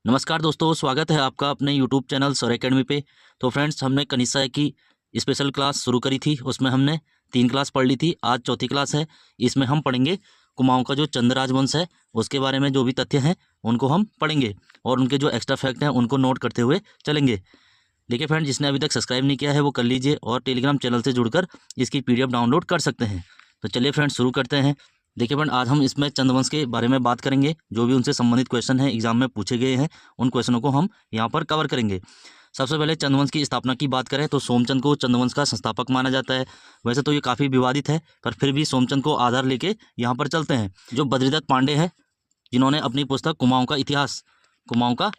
नमस्कार दोस्तों, स्वागत है आपका अपने यूट्यूब चैनल सौर एकेडमी पे। तो फ्रेंड्स, हमने कनिष्ा की स्पेशल क्लास शुरू करी थी, उसमें हमने 3 क्लास पढ़ ली थी। आज चौथी क्लास है। इसमें हम पढ़ेंगे कुमाऊं का जो चंद राजवंश है उसके बारे में जो भी तथ्य हैं उनको हम पढ़ेंगे और उनके जो एक्स्ट्रा फैक्ट हैं उनको नोट करते हुए चलेंगे। देखिए फ्रेंड्स, जिसने अभी तक सब्सक्राइब नहीं किया है वो कर लीजिए और टेलीग्राम चैनल से जुड़कर इसकी PDF डाउनलोड कर सकते हैं। तो चलिए फ्रेंड्स, शुरू करते हैं। देखिए फ्रेंड, आज हम इसमें चंद्रवंश के बारे में बात करेंगे। जो भी उनसे संबंधित क्वेश्चन हैं एग्जाम में पूछे गए हैं उन क्वेश्चनों को हम यहाँ पर कवर करेंगे। सबसे पहले चंद्रवंश की स्थापना की बात करें तो सोमचंद को चंद्रवंश का संस्थापक माना जाता है। वैसे तो ये काफ़ी विवादित है, पर फिर भी सोमचंद को आधार लेके यहाँ पर चलते हैं। जो बद्रीदत्त पांडे हैं, जिन्होंने अपनी पुस्तक कुमाऊं का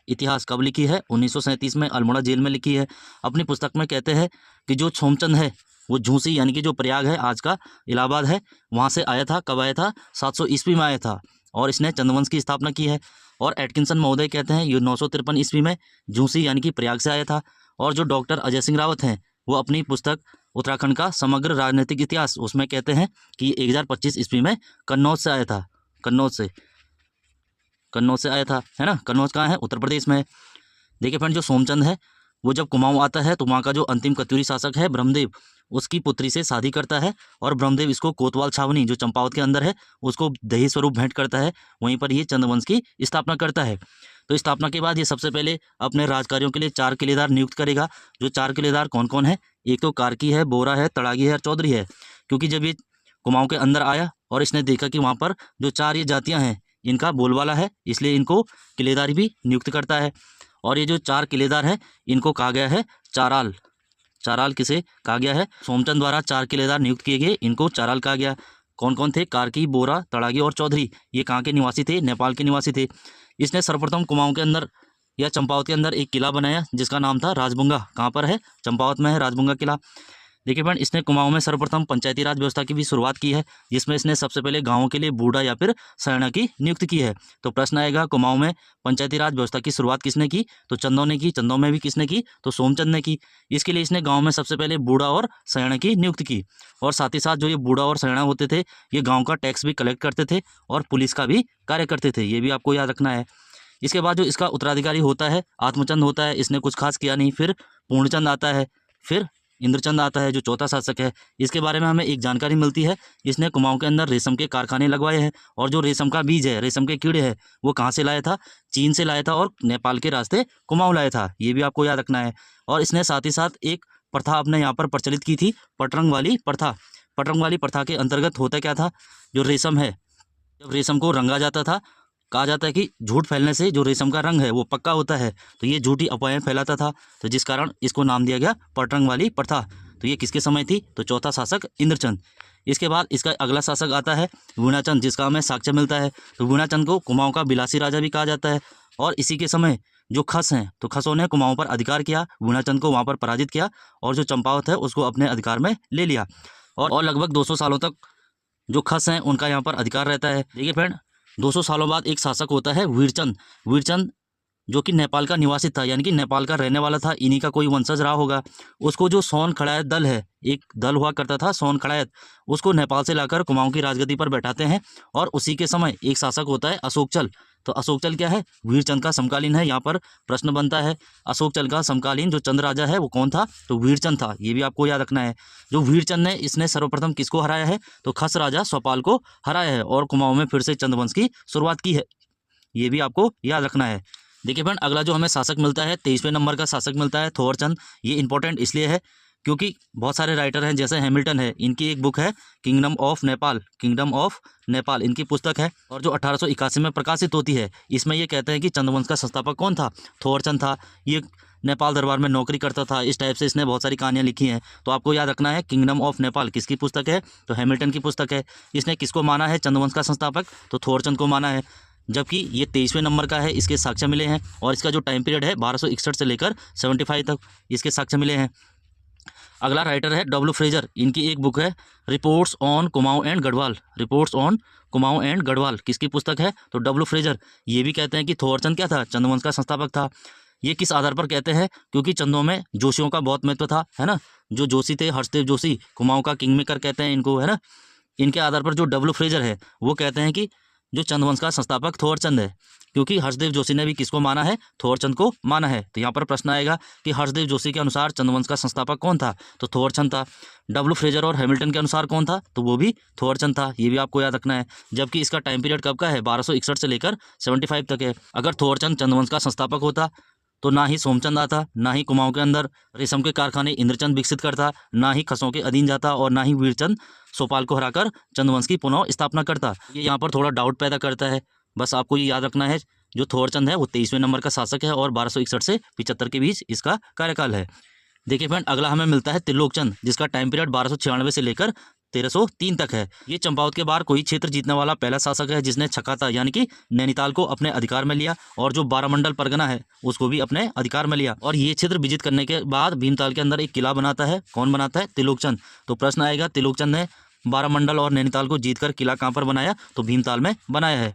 इतिहास कब लिखी है? 1937 में अल्मोड़ा जेल में लिखी है। अपनी पुस्तक में कहते हैं कि जो सोमचंद है वो झूसी यानी कि जो प्रयाग है, आज का इलाहाबाद है, वहाँ से आया था। कब आया था? 700 ईस्वी में आया था और इसने चंद्रवंश की स्थापना की है। और एटकिंसन महोदय कहते हैं ये 953 ईस्वी में झूसी यानी कि प्रयाग से आया था। और जो डॉक्टर अजय सिंह रावत हैं वो अपनी पुस्तक उत्तराखंड का समग्र राजनीतिक इतिहास, उसमें कहते हैं कि 1025 ईस्वी में कन्नौज से आया था। कन्नौज से आया था, है ना। कन्नौज कहाँ है? उत्तर प्रदेश में है। देखिए फ्रेंड, जो सोमचंद है वो जब कुमाऊं आता है तो वहाँ का जो अंतिम कत्यूरी शासक है ब्रह्मदेव, उसकी पुत्री से शादी करता है और ब्रह्मदेव इसको कोतवाल छावनी जो चंपावत के अंदर है उसको दही स्वरूप भेंट करता है। वहीं पर ये चंद्रवंश की स्थापना करता है। तो स्थापना के बाद ये सबसे पहले अपने राजकार्यों के लिए 4 किलेदार नियुक्त करेगा। जो 4 किलेदार कौन कौन है? एक तो कार्की है, बोरा है, तड़ागी है और चौधरी है। क्योंकि जब ये कुमाऊं के अंदर आया और इसने देखा कि वहाँ पर जो 4 ये जातियाँ हैं इनका बोलबाला है, इसलिए इनको किलेदार भी नियुक्त करता है। और ये जो 4 किलेदार हैं इनको कहा गया है चाराल। चाराल किसे कहा गया है? सोमचंद द्वारा 4 किलेदार नियुक्त किए गए, इनको चाराल कहा गया। कौन कौन थे? कार्की, बोरा, तड़ागी और चौधरी। ये कहाँ के निवासी थे? नेपाल के निवासी थे। इसने सर्वप्रथम कुमाऊं के अंदर या चंपावत के अंदर एक किला बनाया जिसका नाम था राजबुंगा। कहाँ पर है? चंपावत में है राजबुंगा किला। देखिए फ्रेंड, इसने कुमाऊं में सर्वप्रथम पंचायती राज व्यवस्था की भी शुरुआत की है, जिसमें इसने सबसे पहले गांवों के लिए बूढ़ा या फिर सैना की नियुक्ति की है। तो प्रश्न आएगा, कुमाऊं में पंचायती राज व्यवस्था की शुरुआत किसने की? तो चंदों ने की। चंदों में भी किसने की? तो सोमचंद ने की। इसके लिए इसने गाँव में सबसे पहले बूढ़ा और सैना की नियुक्ति की। और साथ ही साथ जो ये बूढ़ा और सैना होते थे ये गाँव का टैक्स भी कलेक्ट करते थे और पुलिस का भी कार्य करते थे। ये भी आपको याद रखना है। इसके बाद जो इसका उत्तराधिकारी होता है आत्मचंद होता है। इसने कुछ खास किया नहीं। फिर पूर्णचंद आता है, फिर इंद्रचंद आता है जो चौथा शासक है। इसके बारे में हमें एक जानकारी मिलती है, इसने कुमाऊं के अंदर रेशम के कारखाने लगवाए हैं। और जो रेशम का बीज है, रेशम के कीड़े हैं, वो कहाँ से लाया था? चीन से लाया था और नेपाल के रास्ते कुमाऊं लाया था। ये भी आपको याद रखना है। और इसने साथ ही साथ एक प्रथा अपने यहाँ पर प्रचलित की थी, पटरंग वाली प्रथा। पटरंग वाली प्रथा के अंतर्गत होता क्या था? जो रेशम है, जब रेशम को रंगा जाता था, कहा जाता है कि झूठ फैलने से जो रेशम का रंग है वो पक्का होता है, तो ये झूठी अफवाहें फैलाता था, तो जिस कारण इसको नाम दिया गया पटरंग वाली प्रथा। तो ये किसके समय थी? तो चौथा शासक इंद्रचंद। इसके बाद इसका अगला शासक आता है वीणाचंद, जिसका हमें साक्ष्य मिलता है। तो वीणाचंद को कुमाऊं का बिलासी राजा भी कहा जाता है। और इसी के समय जो खस हैं, तो खसों ने कुमाऊं पर अधिकार किया, वीणाचंद को वहाँ पर पराजित किया और जो चंपावत है उसको अपने अधिकार में ले लिया। और लगभग 200 सालों तक जो खस हैं उनका यहाँ पर अधिकार रहता है। देखिए फ्रेंड, 200 सालों बाद एक शासक होता है वीरचंद। वीरचंद जो कि नेपाल का निवासी था, यानी कि नेपाल का रहने वाला था, इन्हीं का कोई वंशज रहा होगा। उसको जो सोन खड़ायत दल है, एक दल हुआ करता था सोन खड़ायत, उसको नेपाल से लाकर कुमाऊं की राजगद्दी पर बैठाते हैं। और उसी के समय एक शासक होता है अशोकचल। तो अशोकचल क्या है? वीरचंद का समकालीन है। यहाँ पर प्रश्न बनता है, अशोकचल का समकालीन जो चंद राजा है वो कौन था? तो वीरचंद था। ये भी आपको याद रखना है। जो वीरचंद ने, इसने सर्वप्रथम किसको हराया है? तो खस राजा स्वपाल को हराया है और कुमाऊं में फिर से चंद्रवंश की शुरुआत की है। ये भी आपको याद रखना है। देखिए फ्रेंड, अगला जो हमें शासक मिलता है 23वें नंबर का शासक मिलता है थोरचंद। ये इंपॉर्टेंट इसलिए है क्योंकि बहुत सारे राइटर हैं, जैसे हैमिल्टन है, इनकी एक बुक है किंगडम ऑफ नेपाल इनकी पुस्तक है और जो 1881 में प्रकाशित होती है, इसमें ये कहते हैं कि चंद्रवंश का संस्थापक कौन था? थोरचंद था। ये नेपाल दरबार में नौकरी करता था। इस टाइप से इसने बहुत सारी कहानियाँ लिखी हैं। तो आपको याद रखना है किंगडम ऑफ नेपाल किसकी पुस्तक है? तो हैमिल्टन की पुस्तक है। इसने किसको माना है चंद्रवंश का संस्थापक? तो थोरचंद को माना है। जबकि ये 23वें नंबर का है, इसके साक्ष्य मिले हैं। और इसका जो टाइम पीरियड है 1261 से लेकर 75 तक इसके साक्ष्य मिले हैं। अगला राइटर है डब्ल्यू फ्रेजर। इनकी एक बुक है reports on Kumaon and Garhwal. Reports on Kumaon and Garhwal किसकी पुस्तक है? तो डब्ल्यू फ्रेजर। ये भी कहते हैं कि थोरचंद क्या था? चंद्रवंश का संस्थापक था। ये किस आधार पर कहते हैं? क्योंकि चंदों में जोशियों का बहुत महत्व था, है ना। जो जोशी थे, हर्षदेव जोशी, कुमाऊं का किंग मेकर कहते हैं इनको, है ना। इनके आधार पर जो डब्ल्यू फ्रेजर है वो कहते हैं कि जो चंद्रवंश का संस्थापक थोरचंद है, क्योंकि हर्षदेव जोशी ने भी किसको माना है, थोरचंद को माना है। तो यहाँ पर प्रश्न आएगा कि हर्षदेव जोशी के अनुसार चंद्रवंश का संस्थापक कौन था, तो थोरचंद था। डब्ल्यू फ्रेजर और हैमिल्टन के अनुसार कौन था, तो वो भी थोरचंद था। ये भी आपको याद रखना है। जबकि इसका टाइम पीरियड कब का है, 1261 से लेकर 75 तक है। अगर थोरचंद चंद्रवंश का संस्थापक होता तो ना ही सोमचंद आता, ना ही कुमाऊं के अंदर रेशम के कारखाने इंद्रचंद विकसित करता, ना ही खसों के अधीन जाता, और ना ही वीरचंद सोपाल को हराकर चंद्रवंश की पुनः स्थापना करता। ये यहाँ पर थोड़ा डाउट पैदा करता है। बस आपको ये याद रखना है, जो थोरचंद है वो 23वें नंबर का शासक है और 1261 से 75 के बीच इसका कार्यकाल है। देखिए फ्रेंड, अगला हमें मिलता है त्रिलोकचंद, जिसका टाइम पीरियड 1296 से लेकर 1303 तक है। ये चंपावत के बाहर कोई क्षेत्र जीतने वाला पहला शासक है जिसने छकाता यानी कि नैनीताल को अपने अधिकार में लिया, और जो बारामंडल परगना है उसको भी अपने अधिकार में लिया। और ये क्षेत्र विजित करने के बाद भीमताल के अंदर एक किला बनाता है। कौन बनाता है, त्रिलोकचंद। तो प्रश्न आएगा, त्रिलोकचंद ने बारामंडल और नैनीताल को जीतकर किला कहाँ पर बनाया, तो भीमताल में बनाया है।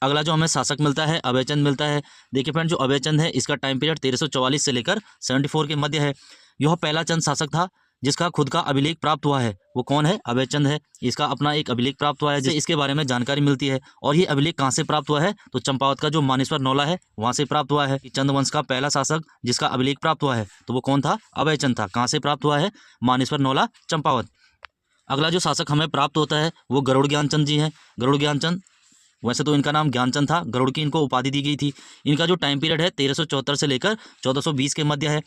अगला जो हमें शासक मिलता है, अभयचंद मिलता है। देखिए फ्रेंड, जो अभयचंद है इसका टाइम पीरियड 1344 से लेकर 74 के मध्य है। यह पहला चंद शासक था जिसका खुद का अभिलेख प्राप्त हुआ है। वो कौन है, अभयचंद है। इसका अपना एक अभिलेख प्राप्त हुआ है जिससे इसके बारे में जानकारी मिलती है। और ये अभिलेख कहाँ से प्राप्त हुआ है, तो चंपावत का जो मानेश्वर नौला है वहाँ से प्राप्त हुआ है। चंद्रवंश का पहला शासक जिसका अभिलेख प्राप्त हुआ है तो वो कौन था, अभयचंद था। कहाँ से प्राप्त हुआ है, मानेश्वर नौला, चंपावत। अगला जो शासक हमें प्राप्त होता है वो गरुड़ ज्ञानचंद जी हैं। गरुड़ ज्ञानचंद, वैसे तो इनका नाम ज्ञानचंद था, गरुड़ की इनको उपाधि दी गई थी। इनका जो टाइम पीरियड है 1374 से लेकर 1420 के मध्य है।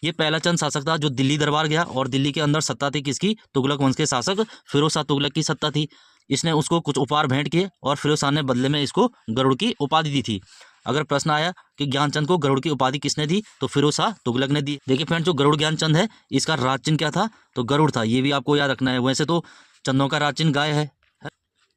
ये पहला चंद शासक था जो दिल्ली दरबार गया, और दिल्ली के अंदर सत्ता थी किसकी, तुगलक वंश के शासक फिरोज शाह तुगलक की सत्ता थी। इसने उसको कुछ उपहार भेंट किए और फिरोज शाह ने बदले में इसको गरुड़ की उपाधि दी थी। अगर प्रश्न आया कि ज्ञानचंद को गरुड़ की उपाधि किसने दी, तो फिरोज शाह तुगलक ने दी। देखिए फ्रेंड, जो गरुड़ ज्ञानचंद है इसका राजचिन्ह क्या था, तो गरुड़ था। ये भी आपको याद रखना है। वैसे तो चंदों का राजचिन्ह गाय है,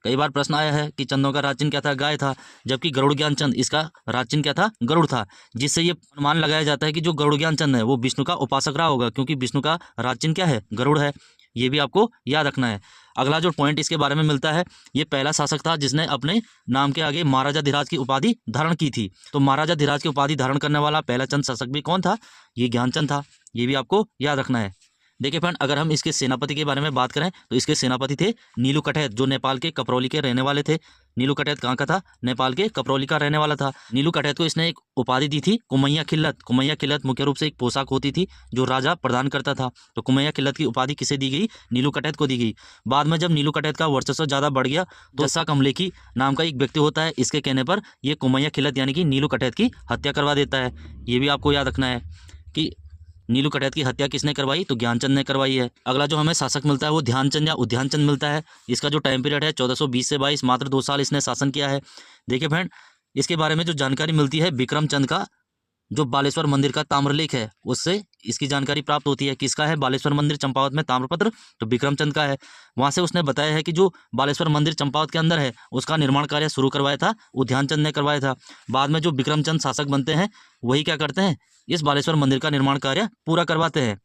कई बार प्रश्न आया है कि चंदों का राजचिन्ह क्या था, गाय था। जबकि गरुड़ ज्ञानचंद इसका राजचिन्ह क्या था, गरुड़ था। जिससे ये अनुमान लगाया जाता है कि जो गरुड़ ज्ञानचंद है वो विष्णु का उपासक रहा होगा, क्योंकि विष्णु का राजचिन्ह क्या है, गरुड़ है। ये भी आपको याद रखना है। अगला जो पॉइंट इसके बारे में मिलता है, ये पहला शासक था जिसने अपने नाम के आगे महाराजा धीराज की उपाधि धारण की थी। तो महाराजा धीराज की उपाधि धारण करने वाला पहला चंद शासक भी कौन था, ये ज्ञानचंद था। ये भी आपको याद रखना है। देखिए फ्रेंड, अगर हम इसके सेनापति के बारे में बात करें तो इसके सेनापति थे नीलू कटैत, जो नेपाल के कपरौली के रहने वाले थे। नीलू कटैत कहाँ का था, नेपाल के कपरौली का रहने वाला था। नीलू कटैत को इसने एक उपाधि दी थी कुमैया खिल्लत। कुमैया खिल्लत मुख्य रूप से एक पोशाक होती थी जो राजा प्रदान करता था। तो कुमैया खिल्लत की उपाधि किसे दी गई, नीलू कटैत को दी गई। बाद में जब नीलू कटैत का वर्चस्व ज़्यादा बढ़ गया तो जस्सा कमलेकी नाम का एक व्यक्ति होता है, इसके कहने पर ये कुमैया खिल्लत यानी कि नीलू कटैत की हत्या करवा देता है। ये भी आपको याद रखना है कि नीलू कटैत की हत्या किसने करवाई, तो ज्ञानचंद ने करवाई है। अगला जो हमें शासक मिलता है वो ध्यानचंद या उद्यानचंद मिलता है। इसका जो टाइम पीरियड है 1420 से 22, मात्र 2 साल इसने शासन किया है। देखिए फ्रेंड, इसके बारे में जो जानकारी मिलती है विक्रमचंद का जो बालेश्वर मंदिर का ताम्रलेख है उससे इसकी जानकारी प्राप्त होती है। किसका है, बालेश्वर मंदिर चंपावत में ताम्रपत्र, तो विक्रमचंद का है। वहाँ से उसने बताया है कि जो बालेश्वर मंदिर चंपावत के अंदर है उसका निर्माण कार्य शुरू करवाया था उद्यानचंद ने करवाया था। बाद में जो विक्रमचंद शासक बनते हैं वही क्या करते हैं, इस बालेश्वर मंदिर का निर्माण कार्य पूरा करवाते हैं।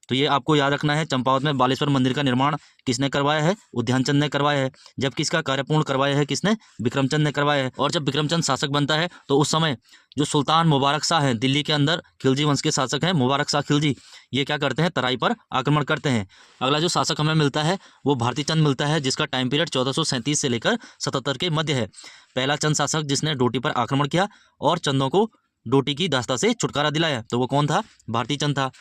तो ये आपको याद रखना है, चंपावत में बालेश्वर मंदिर का निर्माण किसने करवाया है, उद्यानचंद ने करवाया है। जबकि इसका कार्य पूर्ण करवाया है किसने, विक्रमचंद ने करवाया है। और जब विक्रमचंद शासक बनता है तो उस समय जो सुल्तान मुबारक शाह हैं, दिल्ली के अंदर खिलजी वंश के शासक हैं मुबारक शाह खिलजी, ये क्या करते हैं, तराई पर आक्रमण करते हैं। अगला जो शासक हमें मिलता है वो भारती चंद मिलता है, जिसका टाइम पीरियड 1437 से लेकर 77 के मध्य है। पहला चंद शासक जिसने डोटी पर आक्रमण किया और चंदों को डोटी की दास्ता से छुटकारा दिलाया, तो वो कौन था, भारती चंद था,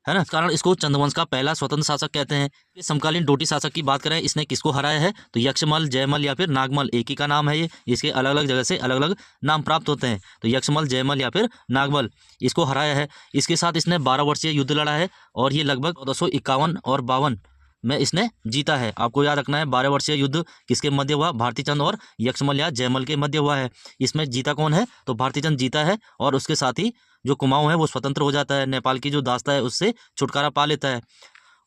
है ना। इस कारण इसको चंद्रवंश का पहला स्वतंत्र शासक कहते हैं। इस समकालीन डोटी शासक की बात करें, इसने किसको हराया है, तो यक्षमल, जयमल या फिर नागमल, एक ही का नाम है ये। इसके अलग अलग जगह से अलग अलग नाम प्राप्त होते हैं। तो यक्षमल, जयमल या फिर नागमल, इसको हराया है। इसके साथ इसने 12 वर्षीय युद्ध लड़ा है और ये लगभग 1451 और 52 में इसने जीता है। आपको याद रखना है 12 वर्षीय युद्ध किसके मध्य हुआ, भारती चंद और यक्षमल या जयमल के मध्य हुआ है। इसमें जीता कौन है, तो भारती चंद जीता है, और उसके साथ ही जो कुमाऊं है वो स्वतंत्र हो जाता है, नेपाल की जो दास्ता है उससे छुटकारा पा लेता है।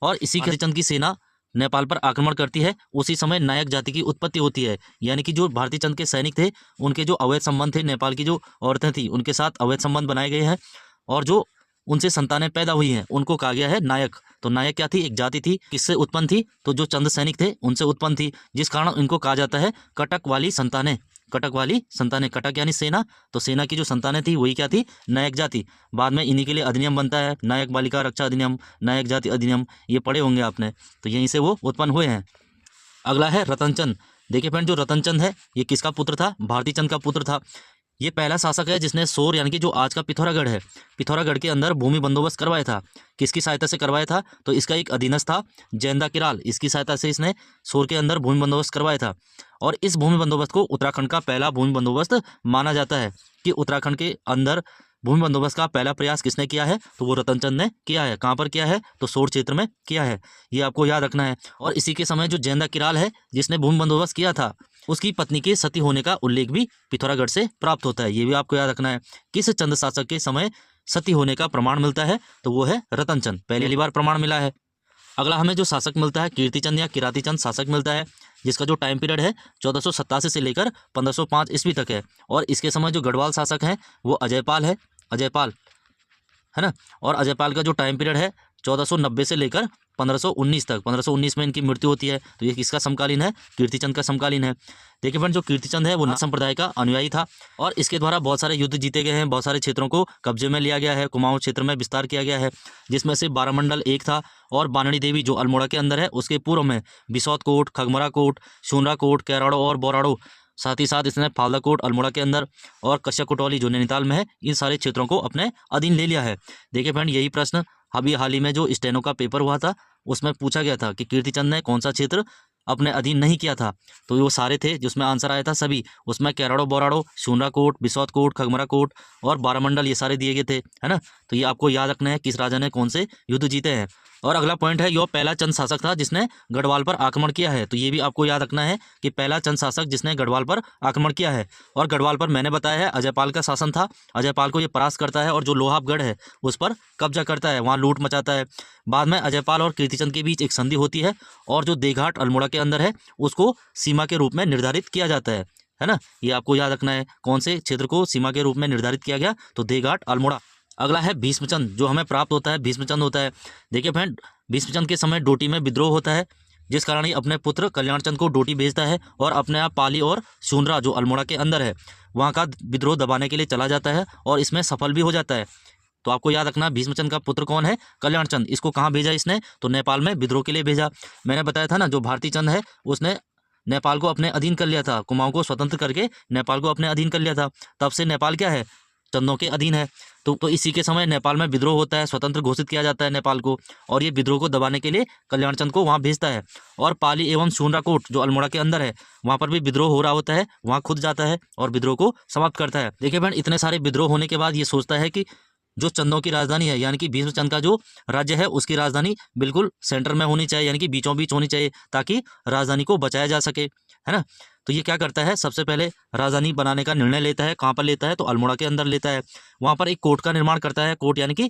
और इसी भारती चंद की सेना नेपाल पर आक्रमण करती है। उसी समय नायक जाति की उत्पत्ति होती है, यानी कि जो भारती चंद के सैनिक थे उनके जो अवैध संबंध थे, नेपाल की जो औरतें थी उनके साथ अवैध संबंध बनाए गए हैं, और जो उनसे संतानें पैदा हुई हैं उनको कहा गया है नायक। तो नायक क्या थी, एक जाति थी, किससे उत्पन्न थी, तो जो चंद सैनिक थे उनसे उत्पन्न थी, जिस कारण इनको कहा जाता है कटक वाली संतानें। कटक वाली संतानें, कटक यानी सेना, तो सेना की जो संतानें थी वही क्या थी, नायक जाति। बाद में इन्हीं के लिए अधिनियम बनता है, नायक बालिका रक्षा अधिनियम, नायक जाति अधिनियम, ये पढ़े होंगे आपने। तो यहीं से वो उत्पन्न हुए हैं। अगला है रतनचंद। देखिए फ्रेंड, जो रतनचंद है ये किसका पुत्र था? भारती चंद का पुत्र था। ये पहला शासक है जिसने सोर यानी कि जो आज का पिथौरागढ़ है, पिथौरागढ़ के अंदर भूमि बंदोबस्त करवाया था। किसकी सहायता से करवाया था? तो इसका एक अधीनस्थ था जैनदा किराल, इसकी सहायता से इसने सोर के अंदर भूमि बंदोबस्त करवाया था। और इस भूमि बंदोबस्त को उत्तराखंड का पहला भूमि बंदोबस्त माना जाता है कि उत्तराखंड के अंदर भूमि बंदोबस्त का पहला प्रयास किसने किया है? तो वो रतनचंद ने किया है। कहाँ पर किया है? तो सोर क्षेत्र में किया है। ये आपको याद रखना है। और इसी के समय जो जैनदा किराल है जिसने भूमि बंदोबस्त किया था, उसकी पत्नी के सती होने का उल्लेख भी पिथौरागढ़ से प्राप्त होता है। ये भी आपको याद रखना है। किस चंद शासक के समय सती होने का प्रमाण मिलता है? तो वो है रतनचंद, पहली बार प्रमाण मिला है। अगला हमें जो शासक मिलता है कीर्तिचंद या किरातीचंद शासक मिलता है, जिसका जो टाइम पीरियड है 1487 से लेकर 1505 ईस्वी तक है। और इसके समय जो गढ़वाल शासक हैं वो अजयपाल है, अजयपाल है ना। और अजयपाल का जो टाइम पीरियड है 1490 से लेकर 1519 तक, 1519 में इनकी मृत्यु होती है। तो ये किसका समकालीन है? कीर्तिचंद का समकालीन है। देखिए फ्रेंड, जो कीर्तिचंद है वो नाथ संप्रदाय का अनुयायी था और इसके द्वारा बहुत सारे युद्ध जीते गए हैं, बहुत सारे क्षेत्रों को कब्जे में लिया गया है, कुमाऊं क्षेत्र में विस्तार किया गया है, जिसमें से बारामंडल एक था। और बानड़ी देवी जो अल्मोड़ा के अंदर है उसके पूर्व में बिसौत कोट, खगमरा कोट, शूनरा कोट, कैराड़ो और बोराड़ो, साथ ही साथ इसने फालदा कोट अल्मोड़ा के अंदर और कश्यप कोटवाली जो नैनीताल में है, इन सारे क्षेत्रों को अपने अधीन ले लिया है। देखिए फ्रेंड, यही प्रश्न अभी हाल ही में जो स्टेनो का पेपर हुआ था उसमें पूछा गया था कि कीर्तिचंद ने कौन सा क्षेत्र अपने अधीन नहीं किया था। तो वो सारे थे जिसमें आंसर आया था सभी, उसमें कैराड़ो, बोराड़ो, शूनरा कोट, बिसौत कोट, खगमरा कोट और बारामंडल, ये सारे दिए गए थे, है ना। तो ये आपको याद रखना है किस राजा ने कौन से युद्ध जीते हैं। और अगला पॉइंट है, यह पहला चंद शासक था जिसने गढ़वाल पर आक्रमण किया है। तो ये भी आपको याद रखना है कि पहला चंद शासक जिसने गढ़वाल पर आक्रमण किया है। और गढ़वाल पर मैंने बताया है अजयपाल का शासन था। अजयपाल को ये परास्त करता है और जो लोहापगढ़ है उस पर कब्जा करता है, वहाँ लूट मचाता है। बाद में अजयपाल और कीर्तिचंद के बीच एक संधि होती है और जो देघाट अल्मोड़ा के अंदर है उसको सीमा के रूप में निर्धारित किया जाता है ना। ये आपको याद रखना है कौन से क्षेत्र को सीमा के रूप में निर्धारित किया गया, तो देघाट अल्मोड़ा। अगला है भीष्मचंद, जो हमें प्राप्त होता है भीष्मचंद होता है। देखिए फ्रेंड, भीष्मचंद के समय डोटी में विद्रोह होता है, जिस कारण ये अपने पुत्र कल्याणचंद को डोटी भेजता है और अपने आप पाली और शूनरा जो अल्मोड़ा के अंदर है वहाँ का विद्रोह दबाने के लिए चला जाता है और इसमें सफल भी हो जाता है। तो आपको याद रखना भीष्मचंद का पुत्र कौन है? कल्याणचंद। इसको कहाँ भेजा इसने? तो नेपाल में विद्रोह के लिए भेजा। मैंने बताया था ना, जो भारती चंद है उसने नेपाल को अपने अधीन कर लिया था, कुमाऊं को स्वतंत्र करके नेपाल को अपने अधीन कर लिया था। तब से नेपाल क्या है? चंदों के अधीन है। तो इसी के समय नेपाल में विद्रोह होता है, स्वतंत्र घोषित किया जाता है नेपाल को, और ये विद्रोह को दबाने के लिए कल्याणचंद को वहाँ भेजता है। और पाली एवं शूनराकोट जो अल्मोड़ा के अंदर है वहाँ पर भी विद्रोह हो रहा होता है, वहाँ खुद जाता है और विद्रोह को समाप्त करता है। देखिए बहन, इतने सारे विद्रोह होने के बाद ये सोचता है कि जो चंदों की राजधानी है यानी कि भीष्मचंद का जो राज्य है उसकी राजधानी बिल्कुल सेंटर में होनी चाहिए, यानी कि बीचों बीच होनी चाहिए, ताकि राजधानी को बचाया जा सके, है ना। तो ये क्या करता है? सबसे पहले राजधानी बनाने का निर्णय लेता है। कहाँ पर लेता है? तो अल्मोड़ा के अंदर लेता है। वहाँ पर एक कोट का निर्माण करता है, कोट यानी कि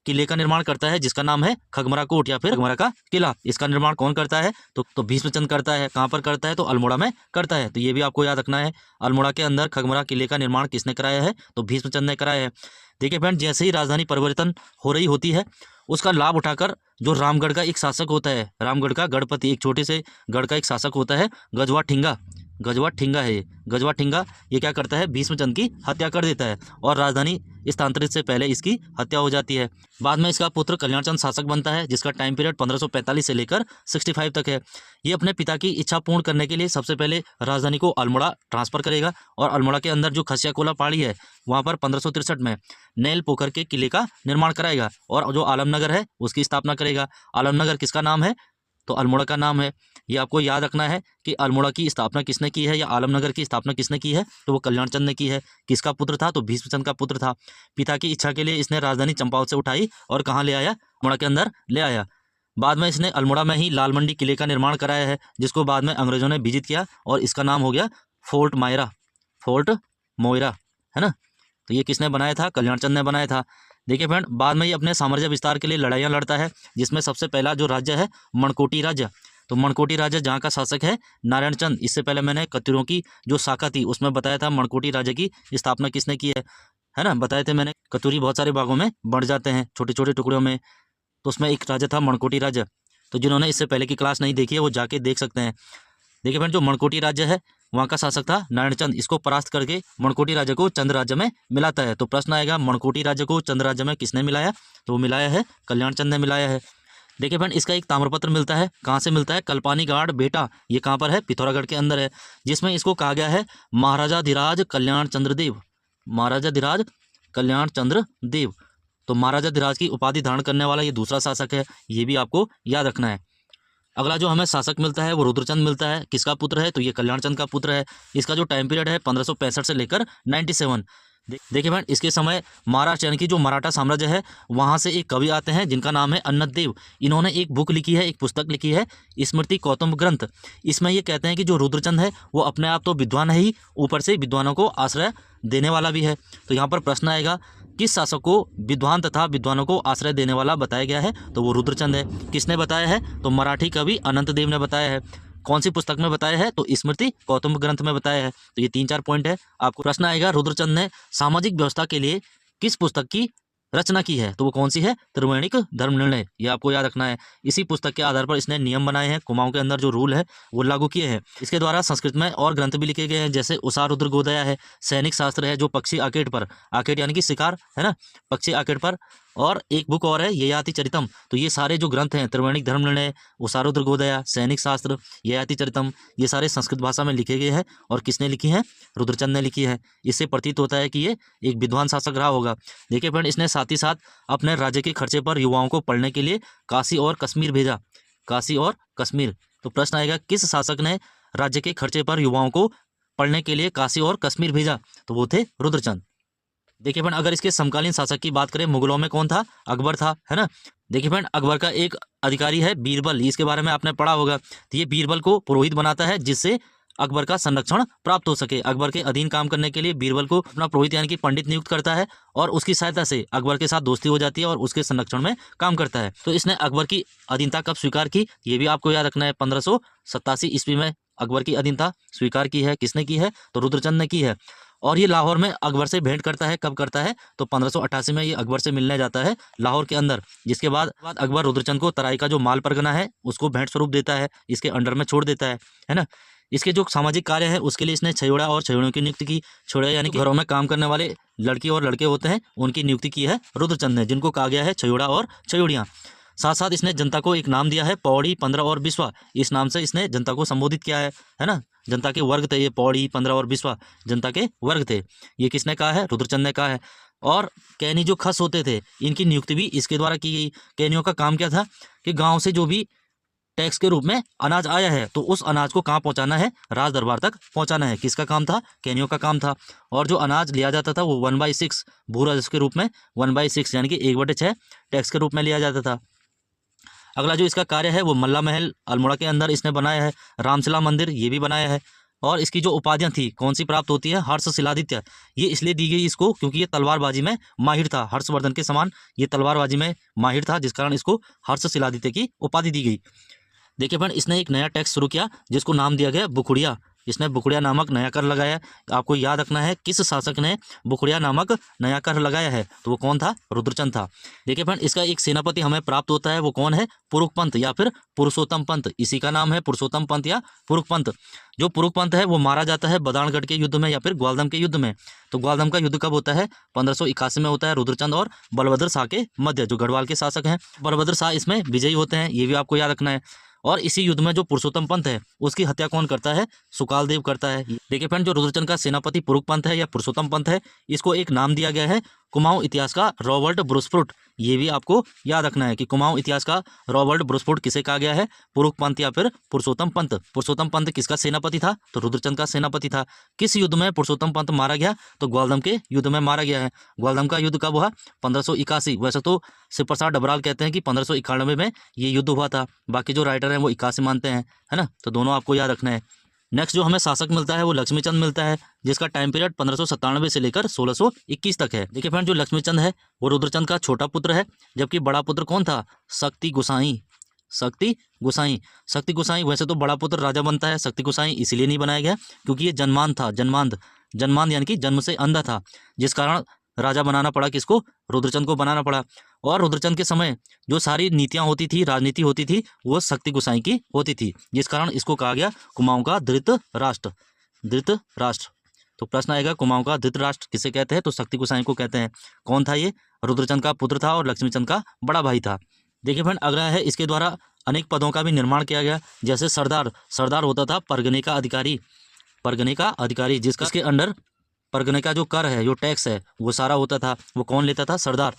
किले का निर्माण करता है, जिसका नाम है खगमरा कोट या फिर खगमरा का किला। इसका निर्माण कौन करता है? तो भीष्मचंद करता है। कहाँ पर करता है? तो अल्मोड़ा में करता है। तो ये भी आपको याद रखना है, अल्मोड़ा के अंदर खगमरा किले का निर्माण किसने कराया है? तो भीष्मचंद ने कराया है। देखिए फ्रेंड, जैसे ही राजधानी परिवर्तन हो रही होती है उसका लाभ उठाकर जो रामगढ़ का एक शासक होता है, रामगढ़ का गढ़पति, एक छोटे से गढ़ का एक शासक होता है, गजवा ठिंगा, गजवा ठिंगा है ये, गजवा ठिंगा, ये क्या करता है? भीष्मचंद की हत्या कर देता है और राजधानी स्थानांतरित से पहले इसकी हत्या हो जाती है। बाद में इसका पुत्र कल्याणचंद शासक बनता है, जिसका टाइम पीरियड 1545 से लेकर 65 तक है। ये अपने पिता की इच्छा पूर्ण करने के लिए सबसे पहले राजधानी को अल्मोड़ा ट्रांसफर करेगा और अल्मोड़ा के अंदर जो खसिया कोला पहाड़ी है वहाँ पर 1563 में नेल पोखर के किले का निर्माण कराएगा और जो आलमनगर है उसकी स्थापना करेगा। आलमनगर किसका नाम है? तो अल्मोड़ा का नाम है। ये आपको याद रखना है कि अल्मोड़ा की स्थापना किसने की है या आलमनगर की स्थापना किसने की है? तो वो कल्याणचंद ने की है। किसका पुत्र था? तो भीष्मचंद का पुत्र था। पिता की इच्छा के लिए इसने राजधानी चंपावत से उठाई और कहाँ ले आया? अल्मोड़ा के अंदर ले आया। बाद में इसने अल्मोड़ा में ही लाल मंडी किले का निर्माण कराया है, जिसको बाद में अंग्रेजों ने विजित किया और इसका नाम हो गया फोर्ट मायरा, फोर्ट मोयरा, है ना। तो ये किसने बनाया था? कल्याणचंद ने बनाया था। देखिए फ्रेंड, बाद में ये अपने साम्राज्य विस्तार के लिए लड़ाइयाँ लड़ता है, जिसमें सबसे पहला जो राज्य है मणकोटी राज्य। तो मणकोटी राज्य जहाँ का शासक है नारायण चंद। इससे पहले मैंने कत्यूरों की जो शाखा थी उसमें बताया था मणकोटी राज्य की स्थापना किसने की है ना, बताए थे मैंने। कत्यूरी बहुत सारे भागों में बढ़ जाते हैं, छोटे छोटे टुकड़ों में, तो उसमें एक राज्य था मणकोटी राज्य। तो जिन्होंने इससे पहले की क्लास नहीं देखी है वो जाके देख सकते हैं। देखिए फ्रेंड, जो मणकोटी राज्य है वहाँ का शासक था नारायण चंद। इसको परास्त करके मणकोटी राज्य को चंद राज्य में मिलाता है। तो प्रश्न आएगा, मणकोटी राज्य को चंद राज्य में किसने मिलाया? तो वो मिलाया है कल्याणचंद ने मिलाया है। देखिए फ्रेंड, इसका एक ताम्रपत्र मिलता है। कहाँ से मिलता है? कल्पानी गाड़ बेटा, ये कहाँ पर है? पिथौरागढ़ के अंदर है, जिसमें इसको कहा गया है महाराजाधिराज कल्याण चंद्र देव, महाराजाधिराज कल्याण चंद्र देव। तो महाराजाधिराज की उपाधि धारण करने वाला ये दूसरा शासक है, ये भी आपको याद रखना है। अगला जो हमें शासक मिलता है वो रुद्रचंद मिलता है। किसका पुत्र है? तो ये कल्याण चंद का पुत्र है। इसका जो टाइम पीरियड है 1565 से लेकर 97। देखिए फ्रेंड, इसके समय महाराष्ट्र यानी कि जो मराठा साम्राज्य है वहाँ से एक कवि आते हैं जिनका नाम है अन्नद देव। इन्होंने एक बुक लिखी है, एक पुस्तक लिखी है, स्मृति कौतुम्ब ग्रंथ। इसमें ये कहते हैं कि जो रुद्रचंद है वो अपने आप तो विद्वान है ही, ऊपर से विद्वानों को आश्रय देने वाला भी है। तो यहाँ पर प्रश्न आएगा, किस शासक को विद्वान तथा विद्वानों को आश्रय देने वाला बताया गया है? तो वो रुद्रचंद है। किसने बताया है? तो मराठी कवि अनंत देव ने बताया है। कौन सी पुस्तक में बताया है? तो स्मृति कौतुम्ब ग्रंथ में बताया है। तो ये 3-4 पॉइंट है। आपको प्रश्न आएगा, रुद्रचंद ने सामाजिक व्यवस्था के लिए किस पुस्तक की रचना की है? तो वो कौन सी है? त्रिवेणिक धर्म निर्णय, ये आपको याद रखना है। इसी पुस्तक के आधार पर इसने नियम बनाए हैं, कुमाऊं के अंदर जो रूल है वो लागू किए हैं। इसके द्वारा संस्कृत में और ग्रंथ भी लिखे गए हैं, जैसे उषा रुद्र गोदया है, सैनिक शास्त्र है जो पक्षी आकेट पर, आकेट यानी कि शिकार है ना, पक्षी आकेट पर, और एक बुक और है ययाति चरितम। तो ये सारे जो ग्रंथ हैं, त्रिवेणिक धर्म निर्णय, उषा रुद्र गोदया, सैनिक शास्त्र, ययाति चरितम, ये सारे संस्कृत भाषा में लिखे गए हैं। और किसने लिखी है? रुद्रचंद ने लिखी है। इससे प्रतीत होता है कि ये एक विद्वान शासक रहा होगा। देखिए फ्रेंड, इसने साथ ही साथ अपने राज्य के खर्चे पर युवाओं को पढ़ने के लिए काशी और कश्मीर भेजा, काशी और कश्मीर। तो प्रश्न आएगा, किस शासक ने राज्य के खर्चे पर युवाओं को पढ़ने के लिए काशी और कश्मीर भेजा? तो वो थे रुद्रचंद। देखिए फ्रेंड, अगर इसके समकालीन शासक की बात करें, मुगलों में कौन था? अकबर था, है ना। देखिए फ्रेंड, अकबर का एक अधिकारी है बीरबल, इसके बारे में आपने पढ़ा होगा। तो ये बीरबल को पुरोहित बनाता है जिससे अकबर का संरक्षण प्राप्त हो सके। अकबर के अधीन काम करने के लिए बीरबल को अपना पुरोहित यानी कि पंडित नियुक्त करता है, और उसकी सहायता से अकबर के साथ दोस्ती हो जाती है और उसके संरक्षण में काम करता है। तो इसने अकबर की अधीनता कब स्वीकार की? ये भी आपको याद रखना है। 1587 ईस्वी में अकबर की अधीनता स्वीकार की है। किसने की है? तो रुद्रचंद ने की है। और ये लाहौर में अकबर से भेंट करता है। कब करता है? तो 1588 में ये अकबर से मिलने जाता है लाहौर के अंदर। जिसके बाद अकबर रुद्रचंद को तराई का जो माल परगना है उसको भेंट स्वरूप देता है, इसके अंडर में छोड़ देता है ना। इसके जो सामाजिक कार्य है उसके लिए इसने छयोड़ा और छयोड़ियों की नियुक्ति की। छयोड़ा यानी कि घरों में काम करने वाले लड़की और लड़के होते हैं, उनकी नियुक्ति की है रुद्रचंद ने, जिनको कहा गया है छयोड़ा और छयोड़ियाँ। साथ साथ इसने जनता को एक नाम दिया है, पौड़ी, 15 और बिस्वा। इस नाम से इसने जनता को संबोधित किया है ना। जनता के वर्ग थे ये, पौड़ी, 15 और बिस्वा जनता के वर्ग थे। ये किसने कहा है? रुद्रचंद ने कहा है। और कैनी जो खस होते थे इनकी नियुक्ति भी इसके द्वारा की गई। कैनियों का काम क्या था? कि गाँव से जो भी टैक्स के रूप में अनाज आया है तो उस अनाज को कहाँ पहुँचाना है? राज दरबार तक पहुँचाना है। किसका काम था? कैनियों का काम था। और जो अनाज लिया जाता था वो 1/6 भू राजस्व के रूप में, 1/6 यानी कि 1/6 टैक्स के रूप में लिया जाता था। अगला जो इसका कार्य है वो मल्ला महल अल्मोड़ा के अंदर इसने बनाया है। रामशिला मंदिर ये भी बनाया है। और इसकी जो उपाधियां थी कौन सी प्राप्त होती है? हर्षशिलादित्य। ये इसलिए दी गई इसको क्योंकि ये तलवारबाजी में माहिर था, हर्षवर्धन के समान ये तलवारबाजी में माहिर था, जिस कारण इसको हर्षशिलादित्य की उपाधि दी गई। देखिए फ्रेंड, इसने एक नया टैक्स शुरू किया जिसको नाम दिया गया बुखुड़िया। इसने बुखुड़िया नामक नया कर लगाया। आपको याद रखना है किस शासक ने बुखुड़िया नामक नया कर लगाया है? तो वो कौन था? रुद्रचंद था। देखिए फ्रेंड, इसका एक सेनापति हमें प्राप्त होता है, वो कौन है? पुरुष पंत या फिर पुरुषोत्तम पंत। इसी का नाम है पुरुषोत्तम पंत या पुरुष पंत। जो पुरुष पंत है वो मारा जाता है बदाणगढ़ के युद्ध में या फिर ग्वालदम के युद्ध में। तो ग्वालदम का युद्ध कब होता है? 1581 में होता है, रुद्रचंद और बलभद्र शाह के मध्य, जो गढ़वाल के शासक हैं। बलभद्र शाह इसमें विजयी होते हैं, ये भी आपको याद रखना है। और इसी युद्ध में जो पुरुषोत्तम पंत है उसकी हत्या कौन करता है? सुकाल देव करता है। देखिए फ्रेंड, जो रुद्रचंद का सेनापति पुरुष पंत है या पुरुषोत्तम पंत है, इसको एक नाम दिया गया है कुमाऊं इतिहास का रॉबर्ट ब्रूसफुट। ये भी आपको याद रखना है कि कुमाऊं इतिहास का रॉबर्ट ब्रूसफुट किसे कहा गया है? पुरुष पंत या फिर पुरुषोत्तम पंत। पुरुषोत्तम पंत किसका सेनापति था? तो रुद्रचंद का सेनापति था। किस युद्ध में पुरुषोत्तम पंत मारा गया? तो ग्वालदम के युद्ध में मारा गया है। ग्वालदम का युद्ध कब हुआ? 1581। वैसे तो शिव प्रसाद डबराल कहते हैं कि 1591 में ये युद्ध हुआ था, बाकी जो राइटर हैं वो 81 मानते हैं, है ना। तो दोनों आपको याद रखना है। नेक्स्ट जो हमें शासक मिलता है वो लक्ष्मीचंद मिलता है, जिसका टाइम पीरियड 1597 से लेकर 1621 तक है। देखिए फ्रेंड, जो लक्ष्मीचंद है वो रुद्रचंद का छोटा पुत्र है, जबकि बड़ा पुत्र कौन था? शक्ति गोसाई। शक्ति गोसाई। शक्ति गोसाई वैसे तो बड़ा पुत्र राजा बनता है, शक्ति गोसाई इसलिए नहीं बनाया गया क्योंकि ये जन्मांध था। जन्मांध यानी कि जन्म से अंधा था, जिस कारण राजा बनाना पड़ा किसको? रुद्रचंद को बनाना पड़ा। और रुद्रचंद के समय जो सारी नीतियां होती थी, राजनीति होती थी, वो शक्ति गोसाई की होती थी, जिस कारण इसको कहा गया कुमाऊं का धृतराष्ट्र। धृतराष्ट्र। तो प्रश्न आएगा, कुमाऊं का धृतराष्ट्र किसे कहते हैं? तो शक्ति गोसाई को कहते हैं। कौन था ये? रुद्रचंद का पुत्र था और लक्ष्मीचंद का बड़ा भाई था। देखिए फ्रेंड, अगला है इसके द्वारा अनेक पदों का भी निर्माण किया गया। जैसे सरदार, सरदार होता था परगने का अधिकारी, परगने का अधिकारी, जिसके अंडर परगने का जो कर है, जो टैक्स है, वो सारा होता था। वो कौन लेता था? सरदार।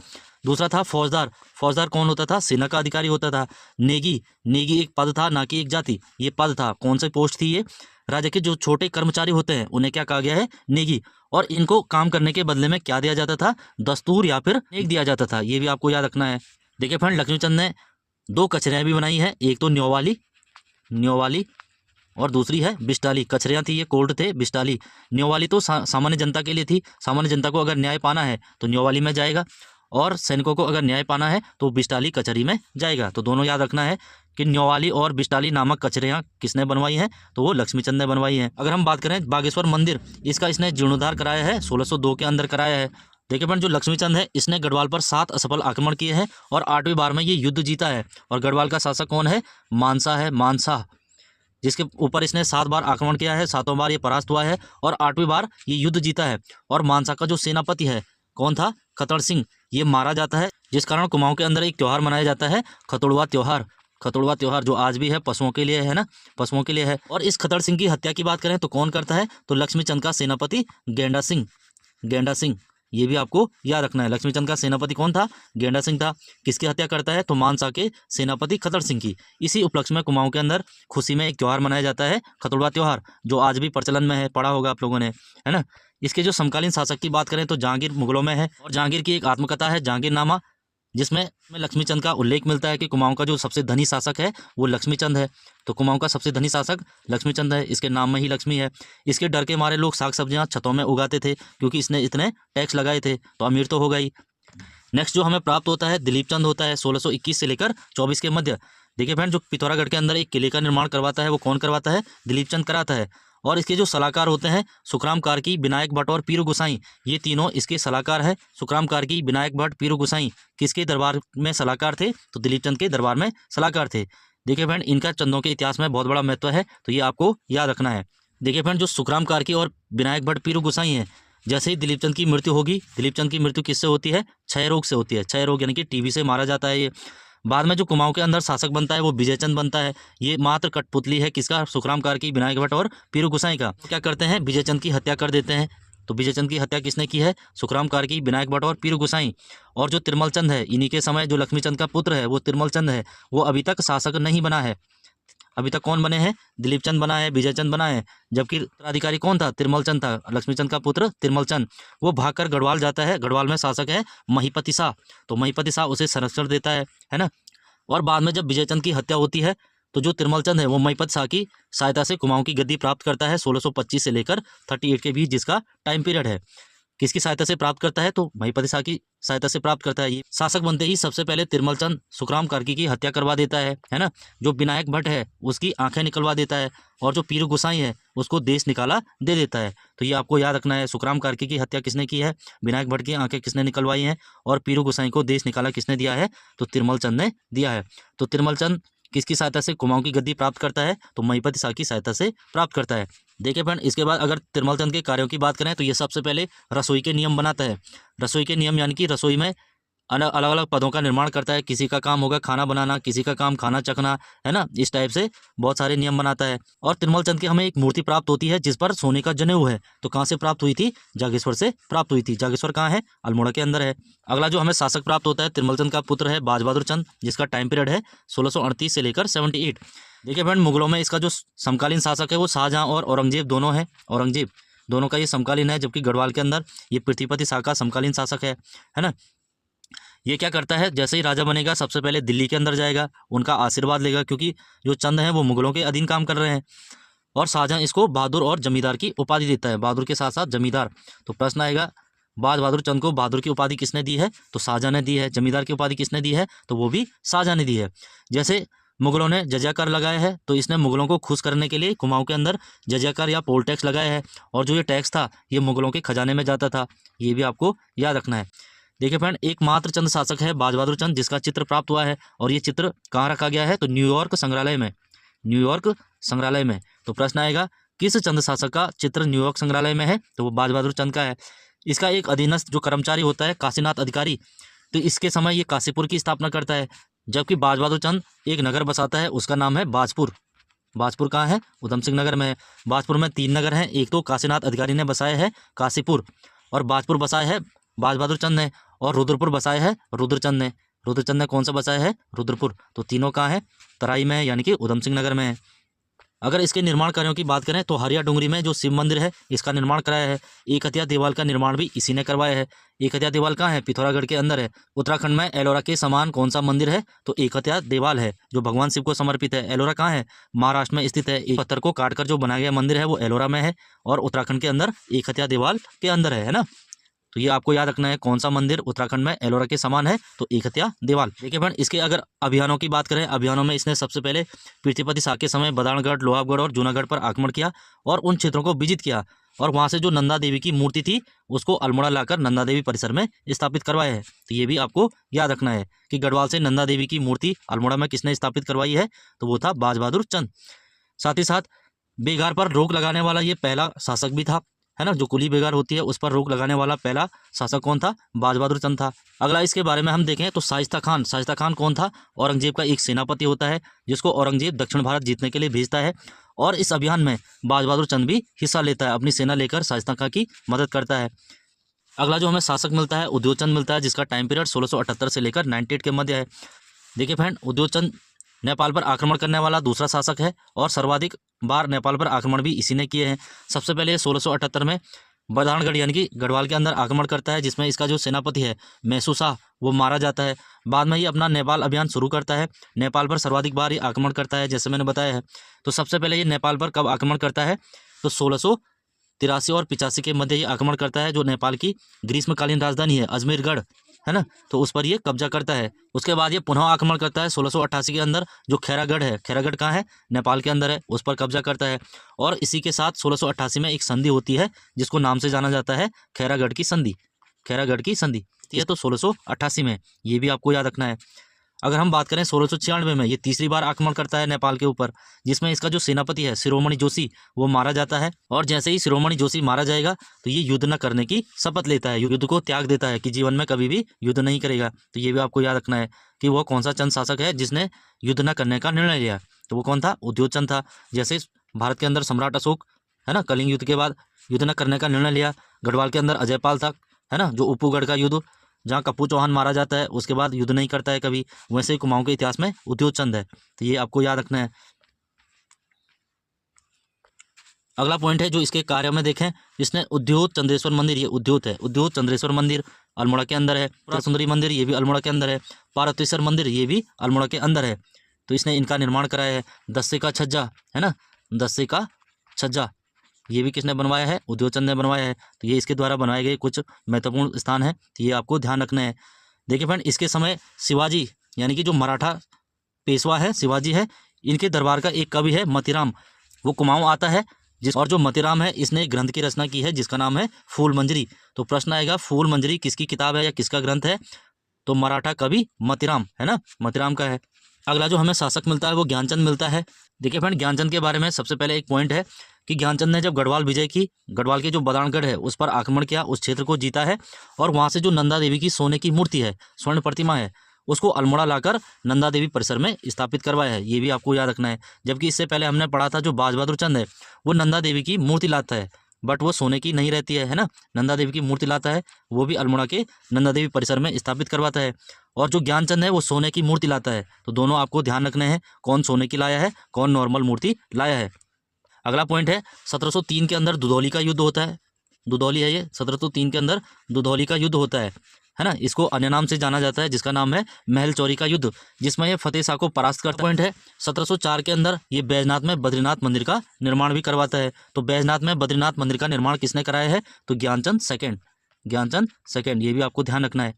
दूसरा था फौजदार, फौजदार कौन होता था? सेना का अधिकारी होता था। नेगी, नेगी एक पद था, ना कि एक जाति, ये पद था। कौन सी पोस्ट थी ये? राज्य के जो छोटे कर्मचारी होते हैं उन्हें क्या कहा गया है? नेगी। और इनको काम करने के बदले में क्या दिया जाता था? दस्तूर या फिर नेक दिया जाता था। ये भी आपको याद रखना है। देखिए फ्रेंड, लक्ष्मीचंद ने 2 कचहरियाँ भी बनाई हैं। एक तो न्योवाली, न्योवाली, और दूसरी है बिस्टाली। कचहरियाँ थी ये, कोर्ट थे। बिस्टाली, न्योवाली तो सामान्य जनता के लिए थी। सामान्य जनता को अगर न्याय पाना है तो न्योवाली में जाएगा, और सैनिकों को अगर न्याय पाना है तो बिस्टाली कचहरी में जाएगा। तो दोनों याद रखना है कि न्योवाली और बिस्टाली नामक कचहरियाँ किसने बनवाई हैं? तो वो लक्ष्मीचंद ने बनवाई हैं। अगर हम बात करें बागेश्वर मंदिर, इसका इसने जीर्णोद्धार कराया है, 1602 के अंदर कराया है। देखिए फ्रेंड, जो लक्ष्मीचंद है इसने गढ़वाल पर 7 असफल आक्रमण किए हैं और 8वीं बार में ये युद्ध जीता है। और गढ़वाल का शासक कौन है? मानसा है, मानसा, जिसके ऊपर इसने 7 बार आक्रमण किया है। 7वां बार ये परास्त हुआ है और 8वीं बार ये युद्ध जीता है। और मानसा का जो सेनापति है कौन था? खतड़ सिंह। ये मारा जाता है, जिस कारण कुमाऊं के अंदर एक त्यौहार मनाया जाता है, खतोड़वा त्यौहार। खतोड़वा त्यौहार जो आज भी है, पशुओं के लिए है ना, पशुओं के लिए है। और इस खतड़ सिंह की हत्या की बात करें तो कौन करता है? तो लक्ष्मीचंद का सेनापति गेंडा सिंह, गेंडा सिंह। ये भी आपको याद रखना है। लक्ष्मीचंद का सेनापति कौन था? गेंडा सिंह था। किसकी हत्या करता है? तो मानसा के सेनापति खतड़ सिंह की। इसी उपलक्ष्य में कुमाऊं के अंदर खुशी में एक त्यौहार मनाया जाता है, खतोड़वा त्यौहार, जो आज भी प्रचलन में है। पढ़ा होगा आप लोगों ने, है ना। इसके जो समकालीन शासक की बात करें तो जहांगीर मुगलों में है, और जहांगीर की एक आत्मकथा है जहांगीरनामा, जिसमें लक्ष्मीचंद का उल्लेख मिलता है कि कुमाऊं का जो सबसे धनी शासक है वो लक्ष्मीचंद है। तो कुमाऊं का सबसे धनी शासक लक्ष्मीचंद है, इसके नाम में ही लक्ष्मी है। इसके डर के मारे लोग साग सब्जियां छतों में उगाते थे, क्योंकि इसने इतने टैक्स लगाए थे। तो अमीर तो हो गई। नेक्स्ट जो हमें प्राप्त होता है दिलीप चंद होता है, 1621 से लेकर 24 के मध्य। देखिए फ्रेंड, जो पिथौरागढ़ के अंदर एक किले का निर्माण करवाता है वो कौन करवाता है? दिलीप चंद कराता है। और इसके जो सलाहकार होते हैं सुखराम कार्की, विनायक भट्ट और पीरू गोसाई, ये तीनों इसके सलाहकार है। सुखराम कार्की, विनायक भट्ट, पीरू गोसाई किसके दरबार में सलाहकार थे? तो दिलीप चंद के दरबार में सलाहकार थे। देखिए फ्रेंड, इनका चंदों के इतिहास में बहुत बड़ा महत्व है, तो ये आपको याद रखना है। देखिए फ्रेंड, जो सुखराम कार्की और विनायक भट्ट, पीरू गोसाई हैं, जैसे ही दिलीप चंद की मृत्यु होगी, दिलीप चंद की मृत्यु किससे होती है? क्षय रोग से होती है। क्षय रोग यानी कि टीबी से मारा जाता है ये। बाद में जो कुमाऊं के अंदर शासक बनता है वो विजयचंद बनता है। ये मात्र कठपुतली है किसका? सुखराम कार्की, विनायक भट्ट और पीरू गोसाई का। क्या करते हैं? विजयचंद की हत्या कर देते हैं। तो विजयचंद की हत्या किसने की है? सुखराम कार्की, विनायक भट्ट और पीरू गोसाई। और जो तिरमल चंद है, इन्हीं के समय जो लक्ष्मीचंद का पुत्र है वो तिरमल चंद है, वो अभी तक शासक नहीं बना है। अभी तक कौन बने हैं? दिलीप चंद बना है, विजयचंद बना है। जबकि उत्तराधिकारी कौन था? तिरमल चंद था, लक्ष्मीचंद का पुत्र तिरमल चंद। वो भागकर गढ़वाल जाता है। गढ़वाल में शासक है महीपति शाह, तो महीपति शाह उसे संरक्षण देता है ना। और बाद में जब विजयचंद की हत्या होती है तो जो तिरमल चंद है वो महीपत शाह की सहायता से कुमाऊं की गद्दी प्राप्त करता है 1625 से लेकर 38 के बीच, जिसका टाइम पीरियड है। किसकी सहायता से प्राप्त करता है? तो महीपति शाह की सहायता से प्राप्त करता है। ये शासक बनते ही सबसे पहले तिरमल चंद सुखराम कार्की की हत्या करवा देता है ना। जो विनायक भट्ट है उसकी आंखें निकलवा देता है, और जो पीरू गोसाई है उसको देश निकाला दे देता है। तो ये आपको याद रखना है। सुखराम कार्की की हत्या किसने की है? विनायक भट्ट की आंखें किसने निकलवाई हैं? और पीरू गोसाई को देश निकाला किसने दिया है? तो तिरमल चंद ने दिया है। तो तिरमल चंद किसकी सहायता से कुमाऊं की गद्दी प्राप्त करता है? तो महीपति शाह की सहायता से प्राप्त करता है। देखिए फ्रेंड, इसके बाद अगर तिरमल चंद के कार्यों की बात करें तो ये सबसे पहले रसोई के नियम बनाता है। रसोई के नियम यानी कि रसोई में अलग अलग पदों का निर्माण करता है। किसी का काम होगा खाना बनाना, किसी का काम खाना चखना, है ना। इस टाइप से बहुत सारे नियम बनाता है। और तिरमल चंद की हमें एक मूर्ति प्राप्त होती है जिस पर सोने का जनेऊ है। तो कहाँ से प्राप्त हुई थी? जागेश्वर से प्राप्त हुई थी। जागेश्वर कहाँ है? अल्मोड़ा के अंदर है। अगला जो हमें शासक प्राप्त होता है तिरमल चंद का पुत्र है बाज बहादुर चंद, जिसका टाइम पीरियड है 1638 से लेकर 78। देखिए फ्रेंड, मुगलों में इसका जो समकालीन शासक है वो शाहजहां और औरंगजेब दोनों है। औरंगजेब दोनों का ये समकालीन है, जबकि गढ़वाल के अंदर ये पृथ्वीपति शाह का समकालीन शासक है ना। ये क्या करता है? जैसे ही राजा बनेगा सबसे पहले दिल्ली के अंदर जाएगा, उनका आशीर्वाद लेगा, क्योंकि जो चंद हैं वो मुगलों के अधीन काम कर रहे हैं। और शाहजहां इसको बहादुर और जमींदार की उपाधि देता है, बहादुर के साथ साथ जमींदार। तो प्रश्न आएगा, बाज बहादुर चंद को बहादुर की उपाधि किसने दी है? तो शाहजहां ने दी है। जमींदार की उपाधि किसने दी है? तो वो भी शाहजहां ने दी है। जैसे मुगलों ने जजिया कर लगाया है, तो इसने मुगलों को खुश करने के लिए कुमाऊं के अंदर जजिया कर या पोल टैक्स लगाया है। और जो ये टैक्स था ये मुगलों के खजाने में जाता था। ये भी आपको याद रखना है। देखिए फ्रेंड, एकमात्र चंद शासक है बाज बहादुर चंद, जिसका चित्र प्राप्त हुआ है। और ये चित्र कहाँ रखा गया है? तो न्यूयॉर्क संग्रहालय में, न्यूयॉर्क संग्रहालय में। तो प्रश्न आएगा, किस चंद शासक का चित्र न्यूयॉर्क संग्रहालय में है? तो वो बाज बहादुर चंद का है। इसका एक अधीनस्थ जो कर्मचारी होता है काशीनाथ अधिकारी, तो इसके समय ये काशीपुर की स्थापना करता है। जबकि बाज बहादुर चंद एक नगर बसाता है, उसका नाम है बाजपुर। बाजपुर कहाँ है? उधम सिंह नगर में है। बाजपुर में 3 नगर हैं, एक तो काशीनाथ अधिकारी ने बसाया है काशीपुर, और बाजपुर बसाया है बाज बहादुर चंद ने, और रुद्रपुर बसाया है रुद्रचंद ने। रुद्रचंद ने कौन सा बसाया है? रुद्रपुर। तो तीनों कहाँ है? तराई में है, यानी कि उधम सिंह नगर में है। अगर इसके निर्माण कार्यों की बात करें तो हरिया डूंगरी में जो शिव मंदिर है इसका निर्माण कराया है। एक हथिया देवाल का निर्माण भी इसी ने करवाया है। एक हथिया देवाल कहाँ है? पिथौरागढ़ के अंदर है। उत्तराखंड में एलोरा के समान कौन सा मंदिर है? तो एक हथिया देवाल है, जो भगवान शिव को समर्पित है। एलोरा कहाँ है? महाराष्ट्र में स्थित है। एक पत्थर को काटकर जो बनाया गया मंदिर है वो एलोरा में है, और उत्तराखंड के अंदर एक हथिया देवाल के अंदर है ना। तो ये आपको याद रखना है, कौन सा मंदिर उत्तराखंड में एलोरा के समान है? तो एक हथिया देवाल। देखिए फ्रेंड, इसके अगर अभियानों की बात करें, अभियानों में इसने सबसे पहले पृथ्वीपति शाह के समय बदाणगढ़, लोहागढ़ और जूनागढ़ पर आक्रमण किया और उन क्षेत्रों को विजित किया, और वहाँ से जो नंदा देवी की मूर्ति थी उसको अल्मोड़ा लाकर नंदा देवी परिसर में स्थापित करवाया है। तो ये भी आपको याद रखना है कि गढ़वाल से नंदा देवी की मूर्ति अल्मोड़ा में किसने स्थापित करवाई है? तो वो था बाज बहादुर चंद। साथ ही साथ बेगार पर रोक लगाने वाला ये पहला शासक भी था, है ना। जो कुली बेगार होती है उस पर रोक लगाने वाला पहला शासक कौन था? बाज बहादुर चंद था। अगला इसके बारे में हम देखें तो शाइस्ता खान। शाइस्ता खान कौन था? औरंगजेब का एक सेनापति होता है, जिसको औरंगजेब दक्षिण भारत जीतने के लिए भेजता है, और इस अभियान में बाज बहादुर चंद भी हिस्सा लेता है, अपनी सेना लेकर शाइस्ता खान की मदद करता है। अगला जो हमें शासक मिलता है उद्योगचंद मिलता है, जिसका टाइम पीरियड 1678 से लेकर 98 के मध्य है। देखिए फ्रेंड, उद्योगचंद नेपाल पर आक्रमण करने वाला दूसरा शासक है, और सर्वाधिक बार नेपाल पर आक्रमण भी इसी ने किए हैं। सबसे पहले 1678 में बदाणगढ़ यानी कि गढ़वाल के अंदर आक्रमण करता है, जिसमें इसका जो सेनापति है मैसू शाह वो मारा जाता है। बाद में ये अपना नेपाल अभियान शुरू करता है। नेपाल पर सर्वाधिक बार ये आक्रमण करता है, जैसे मैंने बताया है। तो सबसे पहले ये नेपाल पर कब आक्रमण करता है? तो 1683 और 85 के मध्य ये आक्रमण करता है, जो नेपाल की ग्रीष्मकालीन राजधानी है अजमेरगढ़, है ना, तो उस पर ये कब्जा करता है। उसके बाद ये पुनः आक्रमण करता है 1688 के अंदर, जो खैरागढ़ है। खैरागढ़ कहाँ है? नेपाल के अंदर है, उस पर कब्जा करता है। और इसी के साथ 1688 में एक संधि होती है, जिसको नाम से जाना जाता है खैरागढ़ की संधि। खैरागढ़ की संधि ये तो 1688 में, ये भी आपको याद रखना है। अगर हम बात करें 1696 में ये तीसरी बार आक्रमण करता है नेपाल के ऊपर, जिसमें इसका जो सेनापति है शिरोमणि जोशी वो मारा जाता है। और जैसे ही शिरोमणि जोशी मारा जाएगा तो ये युद्ध न करने की शपथ लेता है, युद्ध को त्याग देता है कि जीवन में कभी भी युद्ध नहीं करेगा। तो ये भी आपको याद रखना है कि वो कौन सा चंद शासक है जिसने युद्ध न करने का निर्णय लिया। तो वो कौन था? उद्योगचंद था। जैसे भारत के अंदर सम्राट अशोक, है ना, कलिंग युद्ध के बाद युद्ध न करने का निर्णय लिया। गढ़वाल के अंदर अजयपाल था, है ना, जो उप्पूगढ़ का युद्ध जहाँ कप्पू चौहान मारा जाता है उसके बाद युद्ध नहीं करता है कभी, वैसे ही कुमाऊं के इतिहास में उद्योगचंद है। तो ये आपको याद रखना है। अगला पॉइंट है जो इसके कार्य में देखें, इसने उद्योग चंद्रेश्वर मंदिर, ये उद्योग है, उद्योग चंद्रेश्वर मंदिर अल्मोड़ा के अंदर है। पुरा सुंदरी मंदिर ये भी अल्मोड़ा के अंदर है। पार्वतीश्वर मंदिर ये भी अल्मोड़ा के अंदर है। तो इसने इनका निर्माण कराया है। दस्से का छज्जा, है ना, दस्से का छज्जा ये भी किसने बनवाया है? उद्योगचंद ने बनवाया है। तो ये इसके द्वारा बनाए गए कुछ महत्वपूर्ण स्थान है, तो ये आपको ध्यान रखना है। देखिए फ्रेंड, इसके समय शिवाजी यानी कि जो मराठा पेशवा है शिवाजी है, इनके दरबार का एक कवि है मतीराम, वो कुमाऊं आता है और जो मतीराम है इसने एक ग्रंथ की रचना की है जिसका नाम है फूल मंजरी। तो प्रश्न आएगा फूल मंजरी किसकी किताब है या किसका ग्रंथ है? तो मराठा कवि मतीराम, है ना, मतीराम का है। अगला जो हमें शासक मिलता है वो ज्ञानचंद मिलता है। देखिए फ्रेंड, ज्ञानचंद के बारे में सबसे पहले एक पॉइंट है कि ज्ञानचंद ने जब गढ़वाल विजय की, गढ़वाल के जो बदाणगढ़ है उस पर आक्रमण किया, उस क्षेत्र को जीता है, और वहाँ से जो नंदा देवी की सोने की मूर्ति है, स्वर्ण प्रतिमा है, उसको अल्मोड़ा लाकर नंदा देवी परिसर में स्थापित करवाया है। ये भी आपको याद रखना है। जबकि इससे पहले हमने पढ़ा था जो बाज बहादुर चंद है वो नंदा देवी की मूर्ति लाता है, बट वो सोने की नहीं रहती है ना, नंदा देवी की मूर्ति लाता है, वो भी अल्मोड़ा के नंदा देवी परिसर में स्थापित करवाता है। और जो ज्ञानचंद है वो सोने की मूर्ति लाता है। तो दोनों आपको ध्यान रखने हैं, कौन सोने की लाया है, कौन नॉर्मल मूर्ति लाया है। अगला पॉइंट है 1703 के अंदर दुधौली का युद्ध होता है। दुधौली है ये, 1703 के अंदर दुधौली का युद्ध होता है ना। इसको अन्य नाम से जाना जाता है जिसका नाम है महल चौरी का युद्ध, जिसमें ये फतेह शाह को परास्त करता है। पॉइंट है 1704 के अंदर ये बैजनाथ में बद्रीनाथ मंदिर का निर्माण भी करवाता है। तो बैजनाथ में बद्रीनाथ मंदिर का निर्माण किसने कराया है? तो ज्ञानचंद सेकेंड, ज्ञानचंद सेकेंड, ये भी आपको ध्यान रखना है।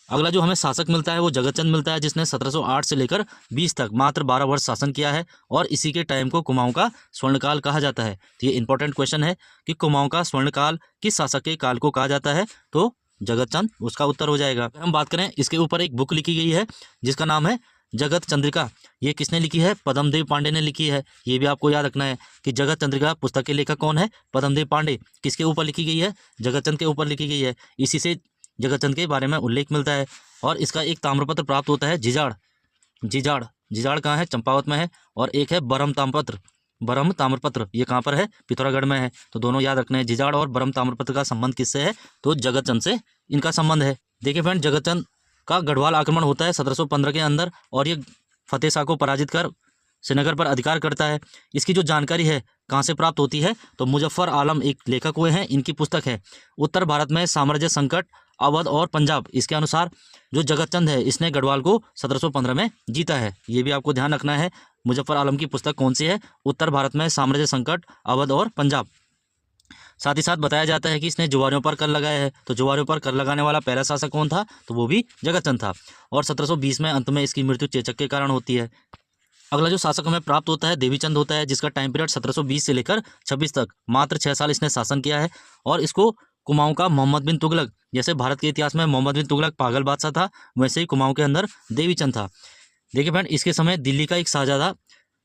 अगला जो हमें शासक मिलता है वो जगतचंद मिलता है, जिसने 1708 से लेकर 20 तक मात्र 12 वर्ष शासन किया है, और इसी के टाइम को कुमाऊं का स्वर्णकाल कहा जाता है। तो ये इंपॉर्टेंट क्वेश्चन है कि कुमाऊं का स्वर्णकाल किस शासक के काल को कहा जाता है? तो जगतचंद उसका उत्तर हो जाएगा। हम बात करें, इसके ऊपर एक बुक लिखी गई है जिसका नाम है जगत चंद्रिका। ये किसने लिखी है? पद्मदेव पांडे ने लिखी है। ये भी आपको याद रखना है कि जगत चंद्रिका पुस्तक के लेखक कौन है? पद्मदेव पांडे। किसके ऊपर लिखी गई है? जगतचंद के ऊपर लिखी गई है। इसी से जगतचंद के बारे में उल्लेख मिलता है। और इसका एक ताम्रपत्र प्राप्त होता है जिजाड़। जिजाड़ जिजाड़ कहाँ है? चंपावत में है। और एक है बरम ताम्रपत्र। बरम ताम्रपत्र ये कहाँ पर है? पिथौरागढ़ में है। तो दोनों याद रखने हैं। जिजाड़ और बरम ताम्रपत्र का संबंध किससे है? तो जगतचंद से इनका संबंध है। देखिए फ्रेंड, जगतचंद का गढ़वाल आक्रमण होता है 1715 के अंदर और ये फतेह शाह को पराजित कर श्रीनगर पर अधिकार करता है। इसकी जो जानकारी है कहाँ से प्राप्त होती है? तो मुजफ्फर आलम एक लेखक हुए हैं, इनकी पुस्तक है उत्तर भारत में साम्राज्य संकट, अवध और पंजाब। इसके अनुसार जो जगतचंद है इसने गढ़वाल को 1715 में जीता है। ये भी आपको ध्यान रखना है। मुजफ्फर आलम की पुस्तक कौन सी है? उत्तर भारत में साम्राज्य संकट, अवध और पंजाब। साथ ही साथ बताया जाता है कि इसने जुआरियों पर कर लगाया है। तो जुआरियों पर कर लगाने वाला पहला शासक कौन था? तो वो भी जगतचंद था। और 1720 में अंत में इसकी मृत्यु चेचक के कारण होती है। अगला जो शासक हमें प्राप्त होता है देवीचंद होता है, जिसका टाइम पीरियड 1720 से लेकर 26 तक, मात्र 6 साल इसने शासन किया है। और इसको कुमाऊं का मोहम्मद बिन तुगलक, जैसे भारत के इतिहास में मोहम्मद बिन तुगलक पागल बादशाह था, वैसे ही कुमाऊं के अंदर देवीचंद था। देखिए फ्रेंड, इसके समय दिल्ली का एक शहजादा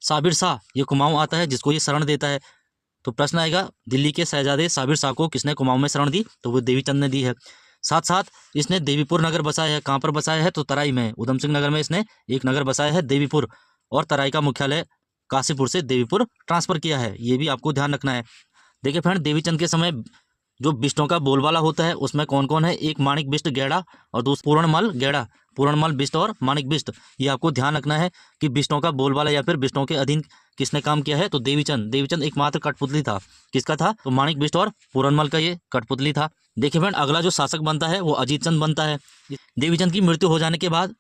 साबिर शाह ये कुमाऊं आता है, जिसको ये शरण देता है। तो प्रश्न आएगा, दिल्ली के शहजादे साबिर शाह को किसने कुमाऊं में शरण दी? तो वो देवीचंद ने दी है। साथ साथ इसने देवीपुर नगर बसाया है। कहाँ पर बसाया है? तो तराई में, उधम सिंह नगर में इसने एक नगर बसाया है देवीपुर। और तराई का मुख्यालय काशीपुर से देवीपुर ट्रांसफर किया है। ये भी आपको ध्यान रखना है। देखिए फ्रेंड, देवीचंद के समय जो बिष्टों का बोलबाला होता है उसमें कौन कौन है? एक माणिक बिष्ट गैड़ा और दूसरा पूर्णमल गैड़ा। पूर्णमल बिष्ट और माणिक बिष्ट, ये आपको ध्यान रखना है कि बिष्टों का बोलबाला या फिर बिष्टों के अधीन किसने काम किया है? तो देवीचंद। देवीचंद एकमात्र कठपुतली था। किसका था? तो माणिक बिष्ट और पूरनमल का ये कठपुतली था। देखिए फ्रेंड, अगला जो शासक बनता है वो अजीत चंद बनता है। देवीचंद की मृत्यु हो जाने के बाद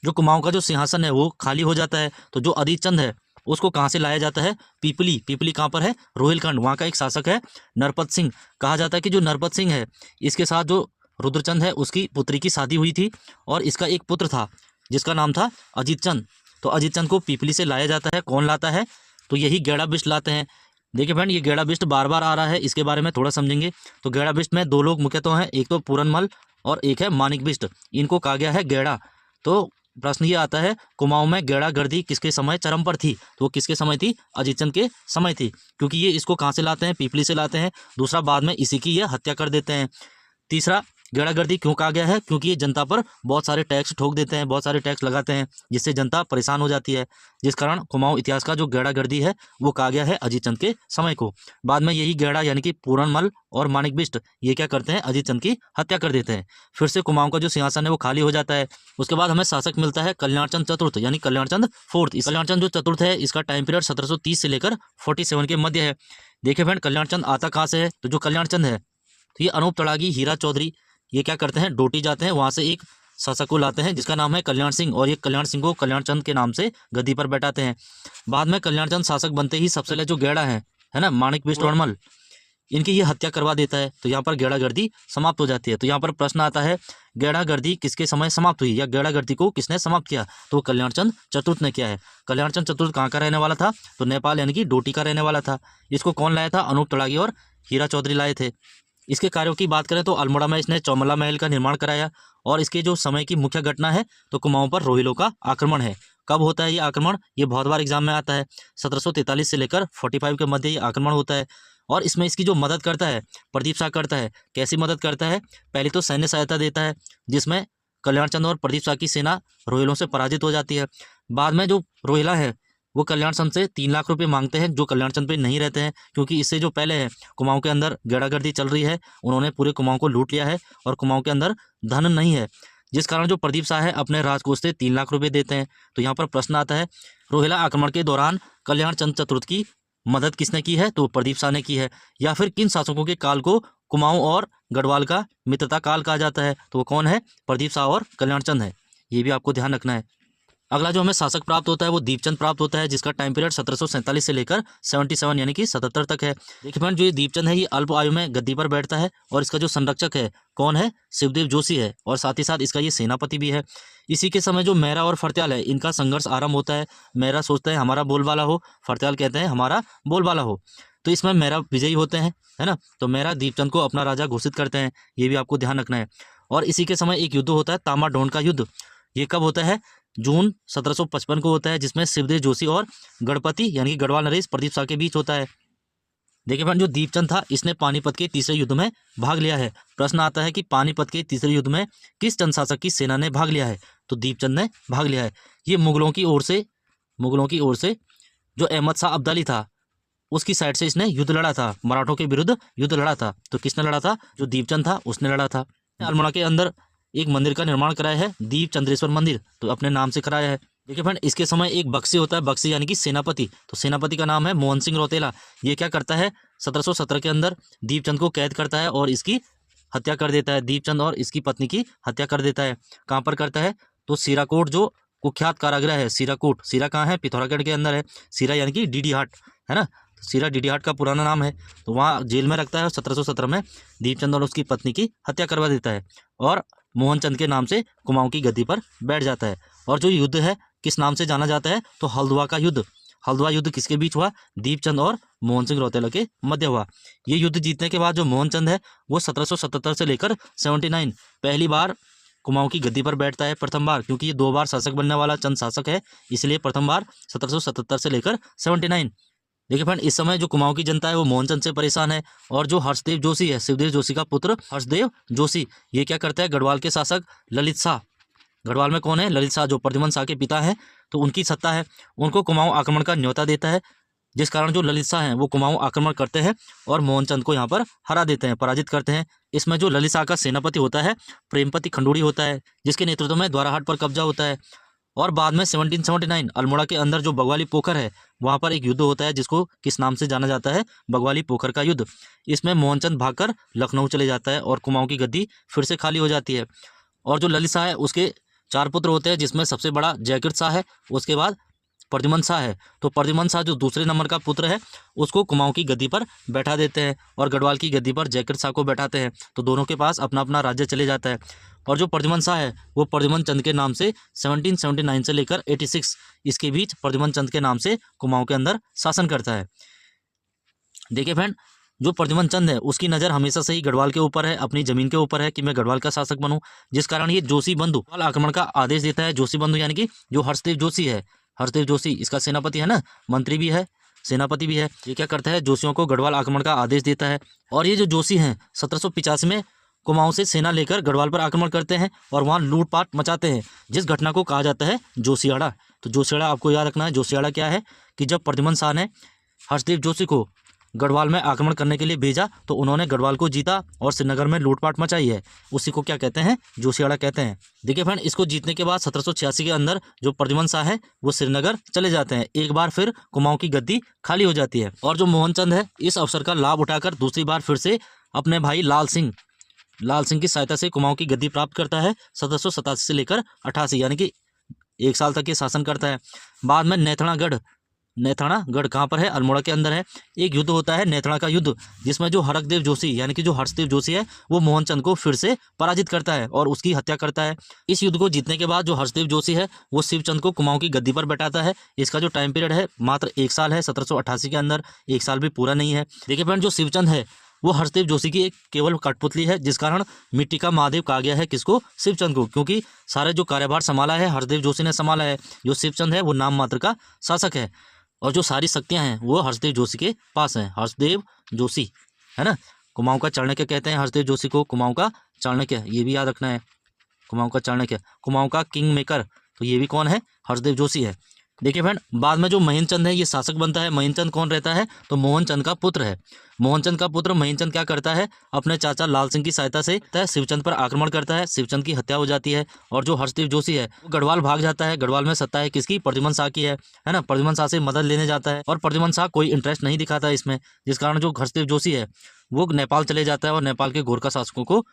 जो कुमाऊं का जो सिंहासन है वो खाली हो जाता है। तो जो अजीत चंद है उसको कहाँ से लाया जाता है? पीपली। पीपली कहाँ पर है? रोहिलखंड। वहाँ का एक शासक है नरपत सिंह। कहा जाता है कि जो नरपत सिंह है इसके साथ जो रुद्रचंद है उसकी पुत्री की शादी हुई थी और इसका एक पुत्र था जिसका नाम था अजीत चंद। तो अजीत चंद को पीपली से लाया जाता है। कौन लाता है? तो यही गैड़ा बिष्ट लाते हैं। देखिए फ्रेंड, ये गैड़ा बिष्ट बार बार आ रहा है, इसके बारे में थोड़ा समझेंगे। तो गैड़ा बिष्ट में दो लोग मुख्यतः हैं, एक तो पूरनमल और एक है माणिक बिष्ट। इनको कहा गया है गैड़ा। तो प्रश्न ये आता है, कुमाऊं में गैड़ा गर्दी किसके समय चरम पर थी? तो वो किसके समय थी? अजीत चंद के समय थी, क्योंकि ये इसको कहाँ से लाते हैं? पीपली से लाते हैं। दूसरा, बाद में इसी की ये हत्या कर देते हैं। तीसरा, गैड़ागर्दी क्यों कहा गया है? क्योंकि ये जनता पर बहुत सारे टैक्स ठोक देते हैं, बहुत सारे टैक्स लगाते हैं, जिससे जनता परेशान हो जाती है, जिस कारण कुमाऊं इतिहास का जो गैड़ागर्दी है वो कहा गया है अजीत चंद के समय को। बाद में यही गैड़ा यानी कि पूरनमल और माणिक बिष्ट ये क्या करते हैं? अजीत चंद की हत्या कर देते हैं। फिर से कुमाऊं का जो सिंहासन है वो खाली हो जाता है। उसके बाद हमें शासक मिलता है कल्याणचंद चतुर्थ यानी कल्याणचंद फोर्थ। इस कल्याणचंद जो चतुर्थ है इसका टाइम पीरियड 1730 से लेकर 47 के मध्य है। देखिए फ्रेंड, कल्याणचंद आता कहाँ से है? तो जो कल्याणचंद है तो ये अनूप तड़ागी, हीरा चौधरी ये क्या करते हैं? डोटी जाते हैं, वहाँ से एक शासक को लाते हैं जिसका नाम है कल्याण सिंह, और ये कल्याण सिंह को कल्याणचंद के नाम से गद्दी पर बैठाते हैं। बाद में कल्याणचंद शासक बनते ही सबसे पहले जो गैड़ा है ना, माणिक बिष्ट तोड़मल, इनकी ये हत्या करवा देता है। तो यहाँ पर गैड़ागर्दी समाप्त हो जाती है। तो यहाँ पर प्रश्न आता है, गैड़ागर्दी किसके समय समाप्त हुई या गैड़ागर्दी को किसने समाप्त किया? तो कल्याणचंद चतुर्थ ने किया है। कल्याणचंद चतुर्थ कहाँ का रहने वाला था? तो नेपाल यानी कि डोटी का रहने वाला था। इसको कौन लाया था? अनूप तड़ागी और हीरा चौधरी लाए थे। इसके कार्यों की बात करें तो अल्मोड़ा में इसने चौमला महल का निर्माण कराया, और इसके जो समय की मुख्य घटना है तो कुमाऊं पर रोहिलों का आक्रमण है। कब होता है ये आक्रमण? ये बहुत बार एग्जाम में आता है। 1743 से लेकर 45 के मध्य ये आक्रमण होता है, और इसमें इसकी जो मदद करता है प्रदीप शाह करता है। कैसी मदद करता है? पहले तो सैन्य सहायता देता है, जिसमें कल्याणचंद और प्रदीप शाह की सेना रोहिलों से पराजित हो जाती है। बाद में जो रोहिला है वो कल्याणचंद से 3 लाख रुपए मांगते हैं, जो कल्याणचंद पे नहीं रहते हैं, क्योंकि इससे जो पहले है कुमाऊं के अंदर गैड़ागर्दी चल रही है, उन्होंने पूरे कुमाऊं को लूट लिया है और कुमाऊं के अंदर धन नहीं है, जिस कारण जो प्रदीप शाह है अपने राजकोष से 3 लाख रुपए देते हैं। तो यहाँ पर प्रश्न आता है, रोहिला आक्रमण के दौरान कल्याणचंद चतुर्थ की मदद किसने की है? तो प्रदीप शाह ने की है। या फिर किन शासकों के काल को कुमाऊं और गढ़वाल का मित्रता काल कहा जाता है? तो वो कौन है? प्रदीप शाह और कल्याणचंद है। ये भी आपको ध्यान रखना है। अगला जो हमें शासक प्राप्त होता है वो दीपचंद प्राप्त होता है, जिसका टाइम पीरियड 1747 से लेकर 77 यानी कि 77 तक है। देखिए फ्रेंड, जो ये दीपचंद है ये अल्प आयु में गद्दी पर बैठता है, और इसका जो संरक्षक है कौन है? शिवदेव जोशी है, और साथ ही साथ इसका ये सेनापति भी है। इसी के समय जो मेहरा और फरत्याल है इनका संघर्ष आरंभ होता है। मेहरा सोचता है हमारा बोलबाला हो, फरत्याल कहते हैं हमारा बोलबाला हो। तो इसमें मेहरा विजयी होते हैं, है ना। तो मेहरा दीपचंद को अपना राजा घोषित करते हैं, ये भी आपको ध्यान रखना है। और इसी के समय एक युद्ध होता है तामा ढोंड का युद्ध। ये कब होता है? जून 1755 को होता है, जिसमें शिवदेव जोशी और गणपति यानी कि गढ़वाल नरेश प्रदीप शाह के बीच होता है। देखिए फ्रेंड, जो दीपचंद था इसने पानीपत के तीसरे युद्ध में भाग लिया है। प्रश्न आता है कि पानीपत के तीसरे युद्ध में किस चंद शासक की सेना ने भाग लिया है, तो दीपचंद ने भाग लिया है। ये मुगलों की ओर से जो अहमद शाह अब्दाली था उसकी साइड से इसने युद्ध लड़ा था, मराठों के विरुद्ध युद्ध लड़ा था। तो किसने लड़ा था, जो दीपचंद था उसने लड़ा था। अल्मोड़ा के अंदर एक मंदिर का निर्माण कराया है, दीप चंद्रेश्वर मंदिर, तो अपने नाम से कराया है। देखिए फ्रेंड, इसके समय एक बक्सी होता है, बक्सी यानी कि सेनापति, तो सेनापति का नाम है मोहन सिंह रौतेला। ये क्या करता है, 1717 के अंदर दीपचंद को कैद करता है और इसकी हत्या कर देता है। दीपचंद और इसकी पत्नी की हत्या कर देता है। कहाँ पर करता है, तो सीराकोट जो कुख्यात कारागृह है, सीराकोट, सीरा कहाँ है, पिथौरागढ़ के अंदर है। सीरा यानी कि डीडी हाट है ना, सीरा डीडी हाट का पुराना नाम है। तो वहाँ जेल में रखता है और 1717 में दीपचंद और उसकी पत्नी की हत्या करवा देता है और मोहनचंद के नाम से कुमाऊं की गद्दी पर बैठ जाता है। और जो युद्ध है किस नाम से जाना जाता है, तो हल्द्वा का युद्ध। हल्द्वा युद्ध किसके बीच हुआ, दीपचंद और मोहन सिंह रौतेला के मध्य हुआ। ये युद्ध जीतने के बाद जो मोहनचंद है वो 1777 से लेकर 79 पहली बार कुमाऊं की गद्दी पर बैठता है, प्रथम बार, क्योंकि ये 2 बार शासक बनने वाला चंद शासक है, इसलिए प्रथम बार 1777 से लेकर 79। देखिए फ्रेंड, इस समय जो कुमाऊं की जनता है वो मोहनचंद से परेशान है। और जो हर्षदेव जोशी है, शिवदेव जोशी का पुत्र हर्षदेव जोशी, ये क्या करता है, गढ़वाल के शासक ललित शाह, गढ़वाल में कौन है, ललित शाह, जो प्रद्युमन शाह के पिता हैं, तो उनकी सत्ता है, उनको कुमाऊं आक्रमण का न्योता देता है। जिस कारण जो ललित शाह हैं वो कुमाऊं आक्रमण करते हैं और मोहनचंद को यहाँ पर हरा देते हैं, पराजित करते हैं। इसमें जो ललित शाह का सेनापति होता है प्रेमपति खंडूड़ी होता है, जिसके नेतृत्व में द्वाराहाट पर कब्जा होता है। और बाद में 1779 अल्मोड़ा के अंदर जो बगवाली पोखर है वहाँ पर एक युद्ध होता है, जिसको किस नाम से जाना जाता है, बगवाली पोखर का युद्ध। इसमें मोहनचंद भागकर लखनऊ चले जाता है और कुमाऊं की गद्दी फिर से खाली हो जाती है। और जो ललित शाह है उसके 4 पुत्र होते हैं, जिसमें सबसे बड़ा जयकृत शाह है, उसके बाद प्रद्युमन शाह है। तो प्रद्युमन शाह जो दूसरे नंबर का पुत्र है उसको कुमाऊं की गद्दी पर बैठा देते हैं और गढ़वाल की गद्दी पर जयकृत शाह को बैठाते हैं। तो दोनों के पास अपना अपना राज्य चले जाता है। और जो प्रद्युमन शाह है वो प्रद्युमन चंद के नाम से 1779 से लेकर 86 इसके बीच प्रद्युमन चंद के नाम से कुमाऊं के अंदर शासन करता है। देखिए फ्रेंड, जो प्रद्युमन चंद है उसकी नज़र हमेशा से ही गढ़वाल के ऊपर है, अपनी ज़मीन के ऊपर है कि मैं गढ़वाल का शासक बनूं, जिस कारण ये जोशी बंधु गढ़वाल आक्रमण का आदेश देता है। जोशी बंधु यानी कि जो हर्षदेव जोशी है, हर्षदेव जोशी इसका सेनापति है ना, मंत्री भी है, सेनापति भी है। ये क्या करता है, जोशियों को गढ़वाल आक्रमण का आदेश देता है। और ये जो जोशी हैं 1785 में कुमाऊं से सेना लेकर गढ़वाल पर आक्रमण करते हैं और वहाँ लूटपाट मचाते हैं, जिस घटना को कहा जाता है जोशियाड़ा। तो जोशियाड़ा आपको याद रखना है। जोशियाड़ा क्या है कि जब प्रद्युमन शाह ने हर्षदेव जोशी को गढ़वाल में आक्रमण करने के लिए भेजा तो उन्होंने गढ़वाल को जीता और श्रीनगर में लूटपाट मचाई है, उसी को क्या कहते हैं, जोशियाड़ा कहते हैं। देखिए फ्रेंड, इसको जीतने के बाद 1786 के अंदर जो प्रद्युमन शाह है वो श्रीनगर चले जाते हैं। एक बार फिर कुमाऊं की गद्दी खाली हो जाती है और जो मोहनचंद है इस अवसर का लाभ उठाकर दूसरी बार फिर से अपने भाई लाल सिंह की सहायता से कुमाऊं की गद्दी प्राप्त करता है। 1787 से लेकर 88 यानी कि 1 साल तक ये शासन करता है। बाद में नेथानागढ़ कहाँ पर है, अल्मोड़ा के अंदर है, एक युद्ध होता है नेथाना का युद्ध, जिसमें जो हरकदेव जोशी यानी कि जो हर्षदेव जोशी है वो मोहनचंद को फिर से पराजित करता है और उसकी हत्या करता है। इस युद्ध को जीतने के बाद जो हर्षदेव जोशी है वो शिवचंद को कुमाऊं की गद्दी पर बैठाता है। इसका जो टाइम पीरियड है मात्र 1 साल है, 1788 के अंदर 1 साल भी पूरा नहीं है। देखिए फ्रेंड, जो शिवचंद है वो हर्षदेव जोशी की एक केवल कठपुतली है, जिस कारण मिट्टी का महादेव कहा गया है किसको, शिवचंद को, क्योंकि सारे जो कार्यभार संभाला है हर्षदेव जोशी ने संभाला है। जो शिवचंद है वो नाम मात्र का शासक है और जो सारी शक्तियां हैं वो हर्षदेव जोशी के पास हैं। हर्षदेव जोशी है ना, कुमाऊं का चाणक्य कहते हैं हर्षदेव जोशी को, कुमाऊं का चाणक्य, ये भी याद रखना है, कुमाऊं का चाणक्य, कुमाऊं का किंग मेकर, तो ये भी कौन है, हर्षदेव जोशी है। देखिए फ्रेंड, बाद में जो महीनचंद है ये शासक बनता है। महीनचंद कौन रहता है, तो मोहनचंद का पुत्र है। मोहनचंद का पुत्र महीनचंद क्या करता है, अपने चाचा लाल सिंह की सहायता से शिवचंद पर आक्रमण करता है, शिवचंद की हत्या हो जाती है और जो हर्षदेव जोशी है वो गढ़वाल भाग जाता है। गढ़वाल में सत्ता है किसकी, प्रद्युमन शाह की है ना, प्रद्युमन शाह से मदद लेने जाता है और प्रद्युमन शाह कोई इंटरेस्ट नहीं दिखाता इसमें, जिस कारण जो हर्षदेव जोशी है वो नेपाल चले जाता है और नेपाल के गोरखा शासकों को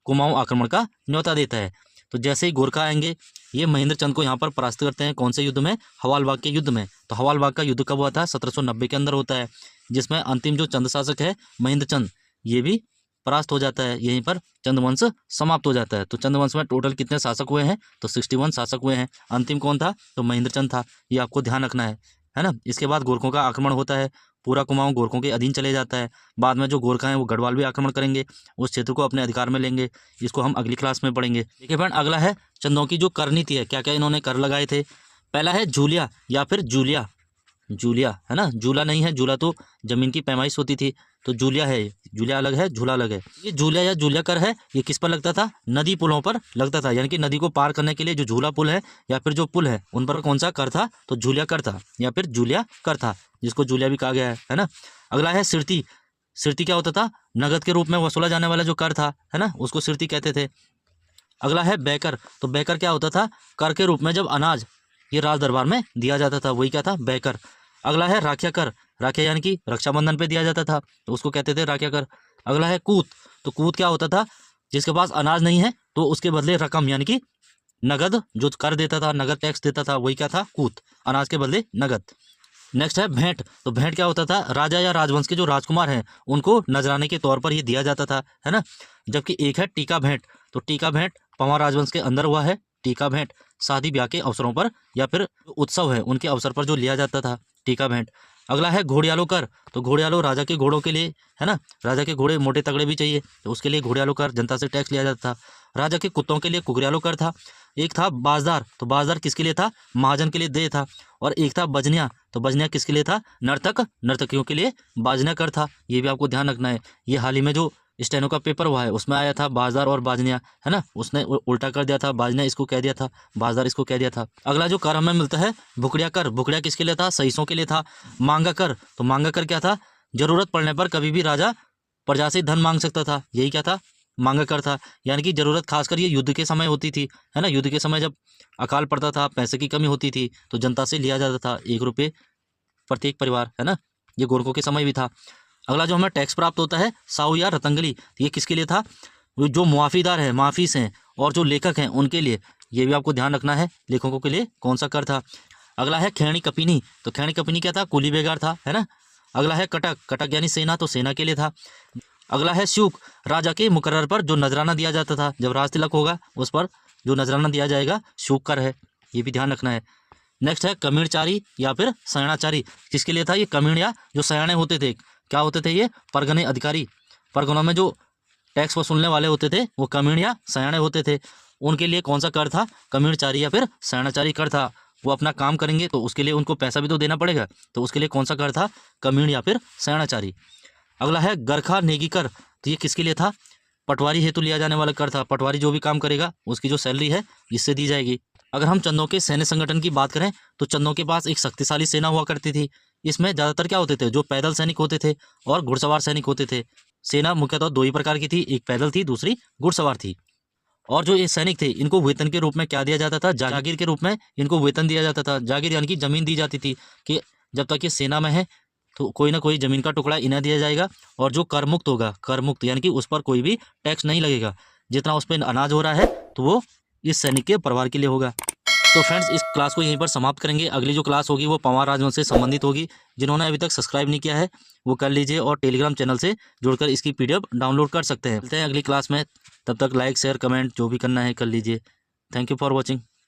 कुमाऊं आक्रमण का न्योता देता है। तो जैसे ही गोरखा आएंगे ये महेंद्र चंद को यहाँ पर परास्त करते हैं, कौन से युद्ध में, हवालबाग के युद्ध में। तो हवालबाग का युद्ध कब हुआ था, 1790 के अंदर होता है, जिसमें अंतिम जो चंद शासक है महेंद्र चंद ये भी परास्त हो जाता है। यहीं पर चंद्रवंश समाप्त हो जाता है। तो चंद्रवंश में टोटल कितने शासक हुए हैं, तो 61 शासक हुए हैं। अंतिम कौन था, तो महेंद्र चंद था, ये आपको ध्यान रखना है ना। इसके बाद गोरखों का आक्रमण होता है, पूरा कुमाऊं गोरखों के अधीन चले जाता है। बाद में जो गोरखा हैं वो गढ़वाल भी आक्रमण करेंगे, उस क्षेत्र को अपने अधिकार में लेंगे। इसको हम अगली क्लास में पढ़ेंगे। देखिए फ्रेंड, अगला है चंदों की जो कर नीति है, क्या क्या इन्होंने कर लगाए थे। पहला है जूलिया या फिर जूलिया, जूलिया, है ना। जूला नहीं है, जूला तो जमीन की पैमाइश होती थी, तो जूलिया है। जूलिया अलग है, झूला अलग है। ये जूलिया या जूलिया कर है, ये किस पर लगता था? नदी पुलों पर लगता था, यानी कि नदी को पार करने के लिए जो झूला पुल है या फिर जो पुल है उन पर कौन सा कर था? तो जूलिया कर था या फिर जूलिया कर था, जिसको जूलिया भी कहा गया है ना। अगला है सिरती। सिरती क्या होता था? नगद के रूप में वसूला जाने वाला जो कर था, है ना, उसको सिरती कहते थे। अगला है बैकर। तो बैकर क्या होता था? कर के रूप में जब अनाज ये राज दरबार में दिया जाता था, वही क्या था? बैकर। अगला है राखिया कर। राखिया यानी कि रक्षाबंधन पे दिया जाता था, तो उसको कहते थे राखिया कर। अगला है कूत। तो कूत क्या होता था? जिसके पास अनाज नहीं है तो उसके बदले रकम यानी कि नगद जो कर देता था, नगद टैक्स देता था, वही क्या था? कूत। अनाज के बदले नगद। नेक्स्ट है भेंट। तो भेंट क्या होता था? राजा या राजवंश के जो राजकुमार हैं उनको नजराने के तौर पर ये दिया जाता था, है ना। जबकि एक है टीका भेंट। तो टीका भेंट पंवार राजवंश के अंदर हुआ है। टीका भेंट शादी ब्याह के अवसरों पर या फिर उत्सव है उनके अवसर पर जो लिया जाता था, टीका भेंट। अगला है घोड़ियालो कर। तो घोड़ियालो राजा के घोड़ों के लिए, है ना, राजा के घोड़े मोटे तगड़े भी चाहिए, तो उसके लिए घोड़ियालो कर जनता से टैक्स लिया जाता था। राजा के कुत्तों के लिए कुगरियालो कर था। एक था बाजदार। तो बाजदार किसके लिए था? महाजन के लिए दे था। और एक था बजनिया। तो बजनिया किसके लिए था? नर्तक नर्तकियों के लिए बाजनिया कर था। ये भी आपको ध्यान रखना है। ये हाल ही में जो स्टेनो का पेपर हुआ है उसमें आया था बाजदार और बाजनिया, है ना, उसने उल्टा कर दिया था, बाजनिया इसको कह दिया था, बाजदार इसको कह दिया था। अगला जो कर हमें मिलता है भुकड़िया कर। भुकड़िया किसके लिए था? सहीसों के लिए था। मांगा कर। तो मांगा कर क्या था? जरूरत पड़ने पर कभी भी राजा प्रजा से धन मांग सकता था, यही क्या था? मांगा कर था। यानी कि जरूरत खासकर ये युद्ध के समय होती थी, है ना। युद्ध के समय जब अकाल पड़ता था, पैसे की कमी होती थी, तो जनता से लिया जाता था 1 रुपये प्रत्येक परिवार, है ना। ये गोरखों के समय भी था। अगला जो हमें टैक्स प्राप्त होता है साहू या रतंगली, तो ये किसके लिए था? जो मुआफीदार है, माफीस हैं और जो लेखक हैं उनके लिए। ये भी आपको ध्यान रखना है, लेखकों के लिए कौन सा कर था। अगला है खैणी कपिनी। तो खैणी कपिनी क्या था? कुली बेगार था, है ना। अगला है कटक। कटक यानी सेना, तो सेना के लिए था। अगला है शुक। राजा के मुकर्रर पर जो नजराना दिया जाता था, जब राज तिलक होगा उस पर जो नजराना दिया जाएगा शुक कर है, ये भी ध्यान रखना है। नेक्स्ट है कमीणचारी या फिर सयाणाचारी। किसके लिए था? ये कमीण या जो सयाणे होते थे, क्या होते थे? ये परगने अधिकारी। परगनों में जो टैक्स वसूलने वाले होते थे वो कमीण या सयाणे होते थे। उनके लिए कौन सा कर था? कमीणचारी या फिर सयाणाचारी कर था। वो अपना काम करेंगे तो उसके लिए उनको पैसा भी तो देना पड़ेगा, तो उसके लिए कौन सा कर था? कमीण या फिर सयाणाचारी। अगला है गरखा नेगी कर। तो ये किसके लिए था? पटवारी हेतु लिया जाने वाला कर था। पटवारी जो भी काम करेगा उसकी जो सैलरी है इससे दी जाएगी। अगर हम चंदों के सैन्य संगठन की बात करें तो चंदों के पास एक शक्तिशाली सेना हुआ करती थी। इसमें ज़्यादातर क्या होते थे? जो पैदल सैनिक होते थे और घुड़सवार सैनिक होते थे। सेना मुख्यतः 2 ही प्रकार की थी, एक पैदल थी, दूसरी घुड़सवार थी। और जो ये सैनिक थे इनको वेतन के रूप में क्या दिया जाता था? जागीर के रूप में इनको वेतन दिया जाता था। जागीर यानी कि जमीन दी जाती थी कि जब तक ये सेना में है तो कोई ना कोई ज़मीन का टुकड़ा इन्हें दिया जाएगा। और जो कर मुक्त होगा, कर मुक्त यानी कि उस पर कोई भी टैक्स नहीं लगेगा, जितना उस पर अनाज हो रहा है तो वो इस सैनिक के परिवार के लिए होगा। तो फ्रेंड्स इस क्लास को यहीं पर समाप्त करेंगे। अगली जो क्लास होगी वो पंवार राजवंश से संबंधित होगी। जिन्होंने अभी तक सब्सक्राइब नहीं किया है वो कर लीजिए और टेलीग्राम चैनल से जुड़कर इसकी PDF डाउनलोड कर सकते हैं। मिलते हैं अगली क्लास में, तब तक लाइक शेयर कमेंट जो भी करना है कर लीजिए। Thank you for watching.